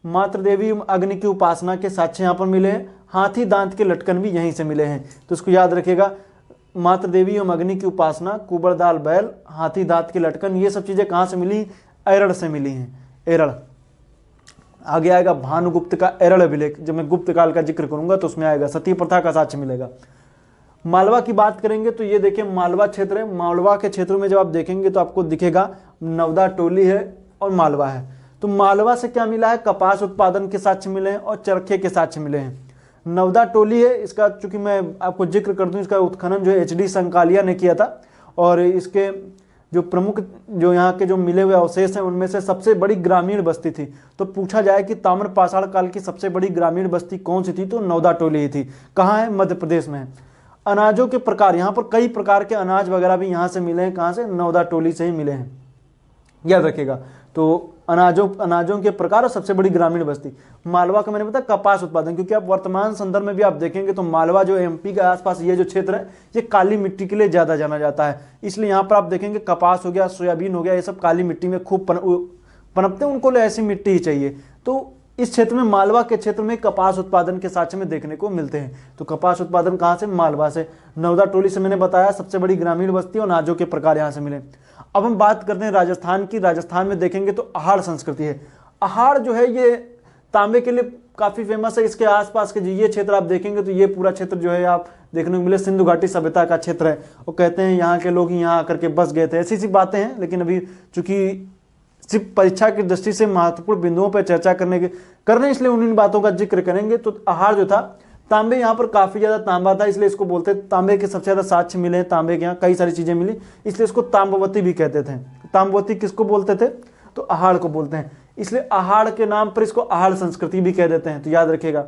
मातृ देवी अग्नि की उपासना के साक्ष्य यहाँ पर मिले हैं। हाथी दांत के लटकन भी यहीं से मिले हैं, तो इसको याद रखिएगा। मातृ देवी एवं अग्नि की उपासना, कुबड़दार बैल, हाथी दांत के लटकन, ये सब चीजें कहाँ से मिली? एरड़ से मिली हैं, एरड़। आगे आएगा भानुगुप्त का एरल अभिलेख, जब मैं गुप्त काल का जिक्र करूंगा तो उसमें आएगा, सती प्रथा का साक्ष्य मिलेगा। मालवा की बात करेंगे तो ये देखिए मालवा क्षेत्र है, मालवा के क्षेत्रों में जब आप देखेंगे तो आपको दिखेगा नवदा टोली है और मालवा है। तो मालवा से क्या मिला है, कपास उत्पादन के साक्ष्य मिले हैं और चरखे के साक्ष्य मिले हैं। नवदा टोली है, इसका चूंकि मैं आपको जिक्र कर दूं, इसका उत्खनन जो है HD संकालिया ने किया था, और इसके जो प्रमुख जो यहाँ के जो मिले हुए अवशेष हैं उनमें से सबसे बड़ी ग्रामीण बस्ती थी। तो पूछा जाए कि ताम्र पाषाण काल की सबसे बड़ी ग्रामीण बस्ती कौन सी थी, तो नवदा टोली ही थी। कहाँ है, मध्य प्रदेश में है। अनाजों के प्रकार, यहाँ पर कई प्रकार के अनाज वगैरह भी यहाँ से मिले हैं, कहाँ से, नवदा टोली से ही मिले हैं, याद रखिएगा। तो अनाजों के प्रकार और सबसे बड़ी ग्रामीण बस्ती। मालवा का मैंने बताया कपास उत्पादन, क्योंकि आप वर्तमान संदर्भ में भी आप देखेंगे तो मालवा जो MP के आसपास ये जो क्षेत्र है ये काली मिट्टी के लिए ज्यादा जाना जाता है, इसलिए यहाँ पर आप देखेंगे कपास हो गया, सोयाबीन हो गया, ये सब काली मिट्टी में खूब पनपते हैं, उनको ऐसी मिट्टी ही चाहिए। तो इस क्षेत्र में, मालवा के क्षेत्र में कपास उत्पादन के साक्ष्य में देखने को मिलते हैं। तो कपास उत्पादन कहाँ से, मालवा से। नवदा टोली से मैंने बताया सबसे बड़ी ग्रामीण बस्ती और अनाजों के प्रकार यहाँ से मिले। अब हम बात करते हैं राजस्थान की। राजस्थान में देखेंगे तो अहाड़ संस्कृति है। अहाड़ जो है ये तांबे के लिए काफी फेमस है। इसके आसपास के जो ये क्षेत्र आप देखेंगे तो ये पूरा क्षेत्र जो है आप देखने को मिले सिंधु घाटी सभ्यता का क्षेत्र है। वो कहते हैं यहाँ के लोग ही यहाँ आकर के बस गए थे, ऐसी सी बातें हैं। लेकिन अभी चूंकि सिर्फ परीक्षा की दृष्टि से महत्वपूर्ण बिंदुओं पर चर्चा करने इसलिए उन बातों का जिक्र करेंगे। तो अहाड़ जो था, तांबे यहाँ पर काफी ज्यादा तांबा था, इसलिए इसको बोलते हैं, तांबे के सबसे ज्यादा साक्ष्य मिले हैं, तांबे के यहाँ कई सारी चीजें मिली, इसलिए इसको तांबवती भी कहते थे। तांबवती किसको बोलते थे, तो अहाड़ को बोलते हैं, इसलिए अहाड़ के नाम पर इसको अहाड़ संस्कृति भी कह देते हैं, तो याद रखिएगा।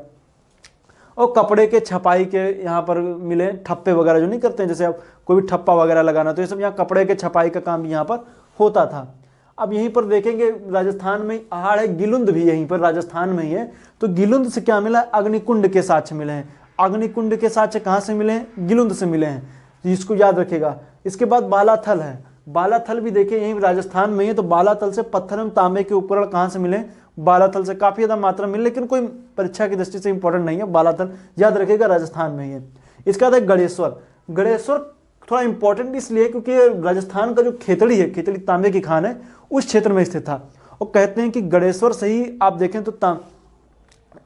और कपड़े के छपाई के यहाँ पर मिले, ठप्पे वगैरह जो नहीं करते हैं, जैसे आप कोई भी ठप्पा वगैरह लगाना, तो ये सब यहाँ कपड़े के छपाई का काम भी यहाँ पर होता था। अब यहीं पर देखेंगे राजस्थान में अहाड़ है, गिलुंद भी यहीं पर राजस्थान में ही है। तो गिलुंद से क्या मिला, अग्निकुंड के साक्ष्य मिले हैं। अग्निकुंड के साक्ष्य कहाँ से मिले हैं, गिलुंद से मिले हैं, तो इसको याद रखिएगा। इसके बाद बालाथल है, बालाथल भी देखिए यहीं राजस्थान में है। तो बालाथल से पत्थर एवं तांबे के उपकरण कहाँ से मिले, बालाथल से काफी ज्यादा मात्रा मिले, लेकिन कोई परीक्षा की दृष्टि से इंपॉर्टेंट नहीं है, बालाथल याद रखिएगा राजस्थान में ही है। इसके बाद है गणेश्वर। गणेश्वर थोड़ा इंपॉर्टेंट इसलिए क्योंकि राजस्थान का जो खेतड़ी है, खेतड़ी तांबे की खान है, उस क्षेत्र में स्थित था। और कहते हैं कि गणेश्वर से ही आप देखें तो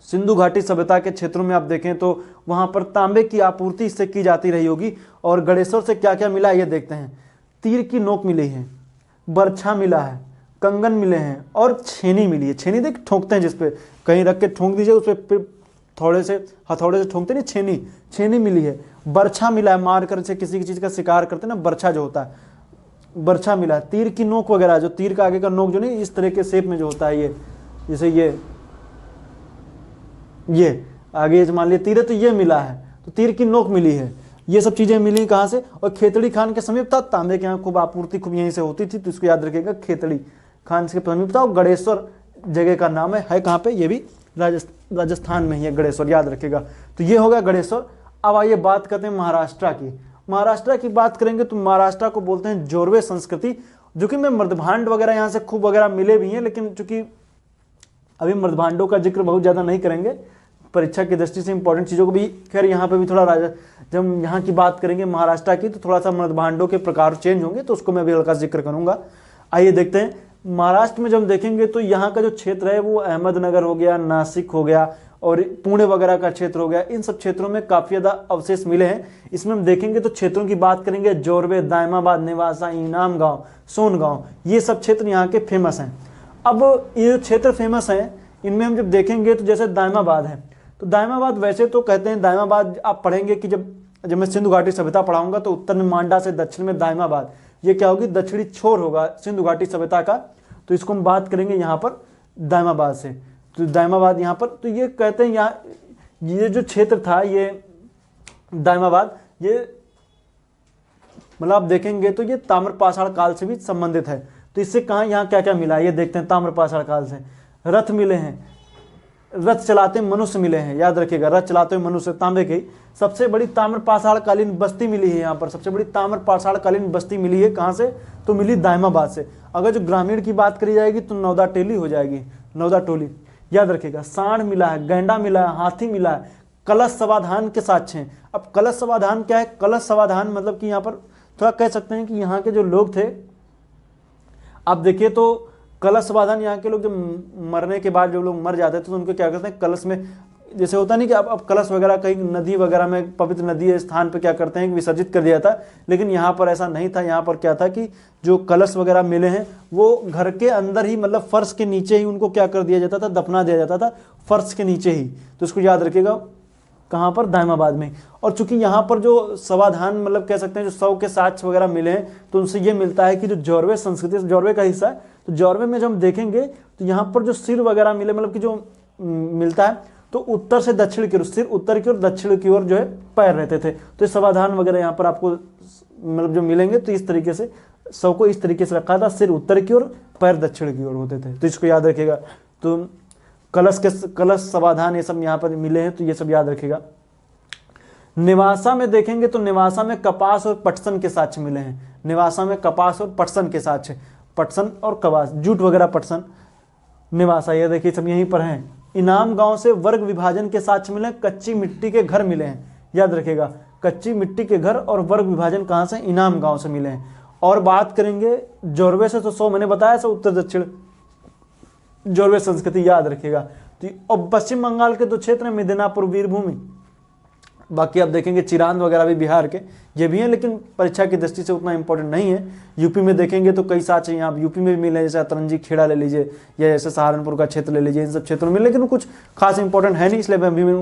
सिंधु घाटी सभ्यता के क्षेत्रों में आप देखें तो वहां पर तांबे की आपूर्ति इससे की जाती रही होगी। और गणेश्वर से क्या क्या मिला ये देखते हैं। तीर की नोक मिली है, बर्छा मिला है, कंगन मिले हैं और छेनी मिली है। छेनी देख ठोंकते हैं, जिसपे कहीं रख के ठोंक दीजिए, उस पर थोड़े से हथौड़े से ठोंकते नहीं, छेनी मिली है। बर्छा मिला है, मार कर से किसी चीज का शिकार करते ना, बर्छा जो होता है, बर्छा मिला है। तीर की नोक वगैरह, जो तीर का आगे का नोक जो नहीं इस तरह के शेप में जो होता है, ये जैसे ये आगे मान लिया तीर है तो ये मिला है, तो तीर की नोक मिली है। ये सब चीजें मिली कहाँ से, और खेतड़ी खान के समीप था, तांबे के यहाँ खूब आपूर्ति खूब यहीं से होती थी, तो इसको याद रखिएगा, खेतड़ी खान के समीप था। और गणेश्वर जगह का नाम है कहाँ पे, ये भी राजस्थान में ही है, गणेश्वर याद रखिएगा। तो ये होगा गणेश्वर। अब आइए बात करते हैं महाराष्ट्र की। महाराष्ट्र की बात करेंगे तो महाराष्ट्र को बोलते हैं जोरवे संस्कृति, जो कि मैं मृदभांड वगैरह यहाँ से खूब वगैरह मिले भी हैं, लेकिन चूंकि अभी मृदभांडों का जिक्र बहुत ज्यादा नहीं करेंगे, परीक्षा की दृष्टि से इंपॉर्टेंट चीजों को भी, खैर यहाँ पे भी थोड़ा जब यहाँ की बात करेंगे महाराष्ट्र की तो थोड़ा सा मृदभांडों के प्रकार चेंज होंगे, तो उसको मैं भी हल्का जिक्र करूंगा। आइए देखते हैं महाराष्ट्र में जब हम देखेंगे तो यहाँ का जो क्षेत्र है वो अहमदनगर हो गया, नासिक हो गया और पुणे वगैरह का क्षेत्र हो गया। इन सब क्षेत्रों में काफी ज्यादा अवशेष मिले हैं। इसमें हम देखेंगे तो क्षेत्रों की बात करेंगे, जोरवे, दायमाबाद, नेवासा, इनाम गांव, सोनगांव, ये सब क्षेत्र यहाँ के फेमस हैं। अब ये क्षेत्र फेमस हैं, इनमें हम जब देखेंगे तो जैसे दायमाबाद है, तो दायमाबाद वैसे तो कहते हैं, दायमाबाद आप पढ़ेंगे कि जब मैं सिंधु घाटी सभ्यता पढ़ाऊंगा तो उत्तर में मांडा से दक्षिण में दायमाबाद, ये क्या होगी, दक्षिणी छोर होगा सिंधु घाटी सभ्यता का। तो इसको हम बात करेंगे यहाँ पर दायमाबाद से, तो दायमाबाद यहाँ पर, तो ये कहते हैं यहाँ ये जो क्षेत्र था ये दायमाबाद, ये मतलब आप देखेंगे तो ये ताम्रपाषाण काल से भी संबंधित है। तो इससे कहाँ यहाँ क्या क्या मिला ये देखते हैं। ताम्रपाषाण काल से रथ मिले हैं, रथ चलाते मनुष्य मिले हैं, याद रखिएगा, रथ चलाते हुए मनुष्य, तांबे की सबसे बड़ी ताम्रपाषाण कालीन बस्ती मिली है। यहाँ पर सबसे बड़ी ताम्रपाषाण कालीन बस्ती मिली है कहाँ से, तो मिली दायमाबाद से। अगर जो ग्रामीण की बात करी जाएगी तो नवदा टेली हो जाएगी, नवदा टोली, याद रखिएगा। सांड मिला है, गैंडा मिला है, हाथी मिला है, कलश समाधान के साक्ष्य हैं। अब कलश समाधान क्या है, कलश समाधान मतलब कि यहाँ पर थोड़ा कह सकते हैं कि यहाँ के जो लोग थे, आप देखिए तो कलश समाधान, यहाँ के लोग जब मरने के बाद जब लोग मर जाते थे तो उनको क्या करते हैं, कलश में, जैसे होता नहीं कि अब कलश वगैरह कहीं नदी वगैरह में, पवित्र नदी स्थान पे क्या करते हैं, विसर्जित कर दिया था। लेकिन यहाँ पर ऐसा नहीं था, यहाँ पर क्या था कि जो कलश वगैरह मिले हैं वो घर के अंदर ही, मतलब फर्श के नीचे ही उनको क्या कर दिया जाता था, दफना दिया जाता था फर्श के नीचे ही। तो इसको याद रखिएगा, कहाँ पर, दाइमाबाद में। और चूंकि यहाँ पर जो समाधान, मतलब कह सकते हैं जो शव के साक्ष्य वगैरह मिले हैं, तो उनसे ये मिलता है कि जो जौरवे संस्कृति, जौरवे का हिस्सा है, तो जौरवे में जब हम देखेंगे तो यहाँ पर जो सिर वगैरह मिले, मतलब कि जो मिलता है, तो उत्तर से दक्षिण की ओर सिर, उत्तर की ओर दक्षिण की ओर जो है पैर रहते थे। तो ये समाधान वगैरह यहाँ पर आपको मतलब जो मिलेंगे, तो इस तरीके से शव को इस तरीके से रखा था, सिर उत्तर की ओर, पैर दक्षिण की ओर होते थे। तो इसको याद रखिएगा। तो कलश समाधान ये सब यहाँ पर मिले हैं, तो ये सब याद रखिएगा। निवासा में देखेंगे तो निवासा में कपास और पटसन के साक्ष्य मिले हैं। निवासा में कपास और पटसन के साक्ष्य, पटसन और कपास, जूट वगैरह पटसन, निवासा, ये देखिए सब यहीं पर हैं। इनाम गांव से वर्ग विभाजन के साक्ष्य मिले, कच्ची मिट्टी के घर मिले हैं, याद रखिएगा। कच्ची मिट्टी के घर और वर्ग विभाजन कहाँ से, इनाम गांव से मिले हैं। और बात करेंगे जौरवे से, तो 100 मैंने बताया था, उत्तर दक्षिण जौरवे संस्कृति, याद रखिएगा। तो और पश्चिम बंगाल के 2 क्षेत्र हैं, मिदनापुर, वीरभूमि। बाकी आप देखेंगे चिरांद वगैरह भी बिहार के ये भी हैं, लेकिन परीक्षा की दृष्टि से उतना इंपॉर्टेंट नहीं है। यूपी में देखेंगे तो कई साक्ष्य यहाँ यूपी में भी मिले, जैसे अतरंजी खेड़ा ले लीजिए, या जैसे सहारनपुर का क्षेत्र ले लीजिए, इन सब क्षेत्रों में, लेकिन कुछ खास इंपॉर्टेंट है नहीं, इसलिए मैं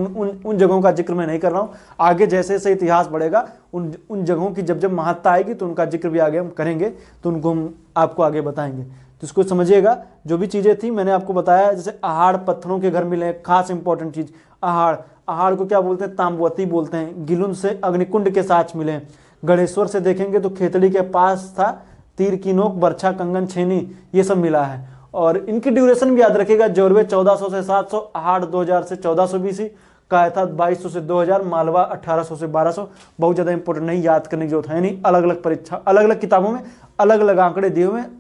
उन जगहों का जिक्र मैं नहीं कर रहा हूँ। आगे जैसे जैसे इतिहास बढ़ेगा उन जगहों की जब महत्ता आएगी तो उनका जिक्र भी आगे हम करेंगे, तो उनको हम आपको आगे बताएंगे। तो इसको समझिएगा, जो भी चीज़ें थी मैंने आपको बताया। जैसे आहाड़ पत्थरों के घर मिले, खास इंपॉर्टेंट चीज़ आहाड़, आहाड़ को क्या बोलते हैं, ताम्रवती बोलते हैं। गिलुन से अग्निकुंड के साक्ष्य मिले। गणेश्वर से देखेंगे तो खेतड़ी के पास था, तीर की नोक, बर्छा, कंगन, छेनी, ये सब मिला है। और इनकी ड्यूरेशन भी याद रखिएगा, जौरवे 1400 से 700, आहाड़ 2000 से 1400 BC, कायथा 2200 से 2000, मालवा 1800 से 1200। बहुत ज़्यादा इंपॉर्टेंट नहीं, याद करने की जरूरत है नहीं। अलग अलग परीक्षा, अलग अलग किताबों में अलग अलग आंकड़े दिए हुए हैं।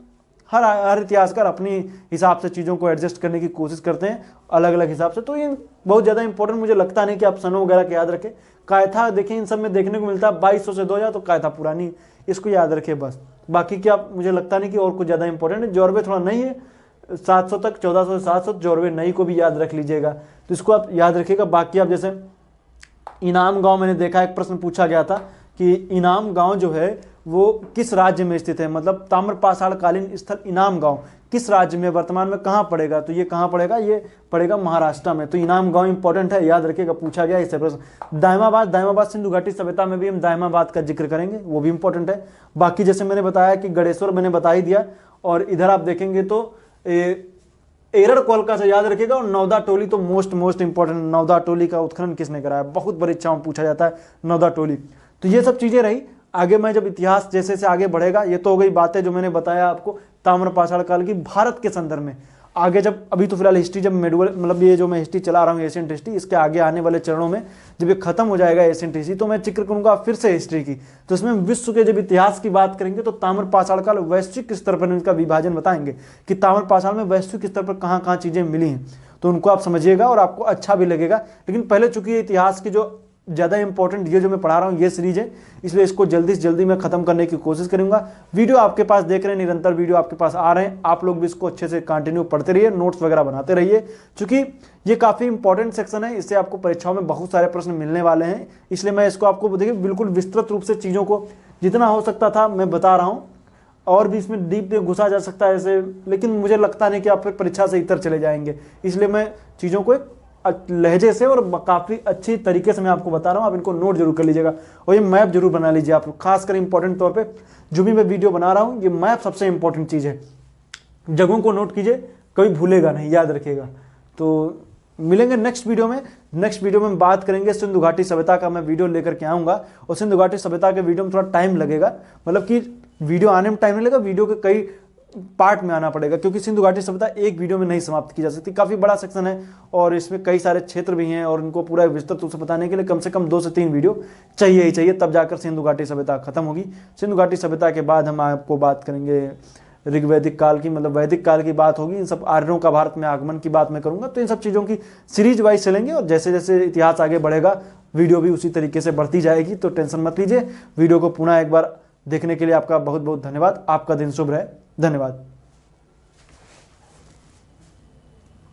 हर इतिहासकार अपनी हिसाब से चीज़ों को एडजस्ट करने की कोशिश करते हैं, अलग अलग हिसाब से। तो ये बहुत ज़्यादा इंपॉर्टेंट मुझे लगता नहीं कि आप सनों वगैरह के याद रखें। कायथा देखिए इन सब में देखने को मिलता है 2200 से 2000, तो कायथा पुरानी, इसको याद रखें बस। बाकी क्या मुझे लगता नहीं कि और कुछ ज़्यादा इंपॉर्टेंट है। जौरवे थोड़ा नहीं है, 700 तक, 1400 से 700 जौरवे नई को भी याद रख लीजिएगा, तो इसको आप याद रखिएगा। बाकी आप जैसे इनाम गाँव, मैंने देखा एक प्रश्न पूछा गया था कि इनाम गाँव जो है वो किस राज्य में स्थित है, मतलब ताम्रपाषाण कालीन स्थल इनाम गांव किस राज्य में, वर्तमान में कहाँ पड़ेगा, तो ये कहाँ पड़ेगा, ये पड़ेगा महाराष्ट्र में। तो इनाम गांव इंपॉर्टेंट है, याद रखिएगा, पूछा गया इससे प्रश्न। दायमाबाद सिंधु घाटी सभ्यता में भी हम दायमाबाद का जिक्र करेंगे, वो भी इंपॉर्टेंट है। बाकी जैसे मैंने बताया कि गणेश्वर मैंने बता ही दिया। और इधर आप देखेंगे तो एरड़ कोलका से याद रखिएगा। और नौदा टोली तो मोस्ट इंपॉर्टेंट, नौदा टोली का उत्खनन किसने कराया, बहुत परीक्षाओं में पूछा जाता है नौदा टोली। तो ये सब चीज़ें रही। आगे मैं जब इतिहास जैसे जैसे आगे बढ़ेगा, ये तो हो गई बातें जो मैंने बताया आपको ताम्रपाषाण काल की भारत के संदर्भ में। आगे जब अभी तो फिलहाल हिस्ट्री, जब मेडुअल मतलब ये जो मैं हिस्ट्री चला रहा हूँ एशियंट हिस्ट्री, इसके आगे आने वाले चरणों में जब ये खत्म हो जाएगा एशियंट हिस्ट्री, तो मैं जिक्र करूंगा फिर से हिस्ट्री की। तो इसमें विश्व के जब इतिहास की बात करेंगे तो ताम्रपाषाण काल वैश्विक स्तर पर इनका विभाजन बताएंगे कि ताम्रपाषाण में वैश्विक स्तर पर कहाँ कहाँ चीज़ें मिली हैं, तो उनको आप समझिएगा और आपको अच्छा भी लगेगा। लेकिन पहले चूंकि ये इतिहास की जो ज़्यादा इंपॉर्टेंट ये जो मैं पढ़ा रहा हूँ ये सीरीज है, इसलिए इसको जल्दी से जल्दी मैं खत्म करने की कोशिश करूंगा। वीडियो आपके पास देख रहे हैं, निरंतर वीडियो आपके पास आ रहे हैं, आप लोग भी इसको अच्छे से कंटिन्यू पढ़ते रहिए, नोट्स वगैरह बनाते रहिए, क्योंकि ये काफ़ी इंपॉर्टेंट सेक्शन है। इससे आपको परीक्षाओं में बहुत सारे प्रश्न मिलने वाले हैं, इसलिए मैं इसको आपको देखिए बिल्कुल विस्तृत रूप से चीज़ों को जितना हो सकता था मैं बता रहा हूँ। और भी इसमें डीप घुसा जा सकता है ऐसे, लेकिन मुझे लगता नहीं कि आप फिर परीक्षा से इतर चले जाएंगे, इसलिए मैं चीज़ों को एक लहजे से और काफ़ी अच्छी तरीके से मैं आपको बता रहा हूँ। आप इनको नोट जरूर कर लीजिएगा और ये मैप जरूर बना लीजिए आप, खासकर इंपॉर्टेंट तौर पे जो भी मैं वीडियो बना रहा हूँ, ये मैप सबसे इंपॉर्टेंट चीज़ है। जगहों को नोट कीजिए, कभी भूलेगा नहीं, याद रखिएगा। तो मिलेंगे नेक्स्ट वीडियो में। नेक्स्ट वीडियो में बात करेंगे सिंधु घाटी सभ्यता का, मैं वीडियो लेकर के आऊँगा। और सिंधु घाटी सभ्यता के वीडियो में थोड़ा टाइम लगेगा, मतलब कि वीडियो आने में टाइम नहीं लगेगा, वीडियो के कई पार्ट में आना पड़ेगा, क्योंकि सिंधु घाटी सभ्यता एक वीडियो में नहीं समाप्त की जा सकती, काफ़ी बड़ा सेक्शन है और इसमें कई सारे क्षेत्र भी हैं और इनको पूरा विस्तृत रूप से बताने के लिए कम से कम 2 से 3 वीडियो चाहिए ही चाहिए, तब जाकर सिंधु घाटी सभ्यता खत्म होगी। सिंधु घाटी सभ्यता के बाद हम आपको बात करेंगे ऋग्वैदिक काल की, मतलब वैदिक काल की बात होगी। इन सब आर्यों का भारत में आगमन की बात मैं करूँगा। तो इन सब चीज़ों की सीरीज वाइज चलेंगे और जैसे जैसे इतिहास आगे बढ़ेगा वीडियो भी उसी तरीके से बढ़ती जाएगी, तो टेंशन मत लीजिए। वीडियो को पुनः एक बार देखने के लिए आपका बहुत बहुत धन्यवाद। आपका दिन शुभ रहे, धन्यवाद।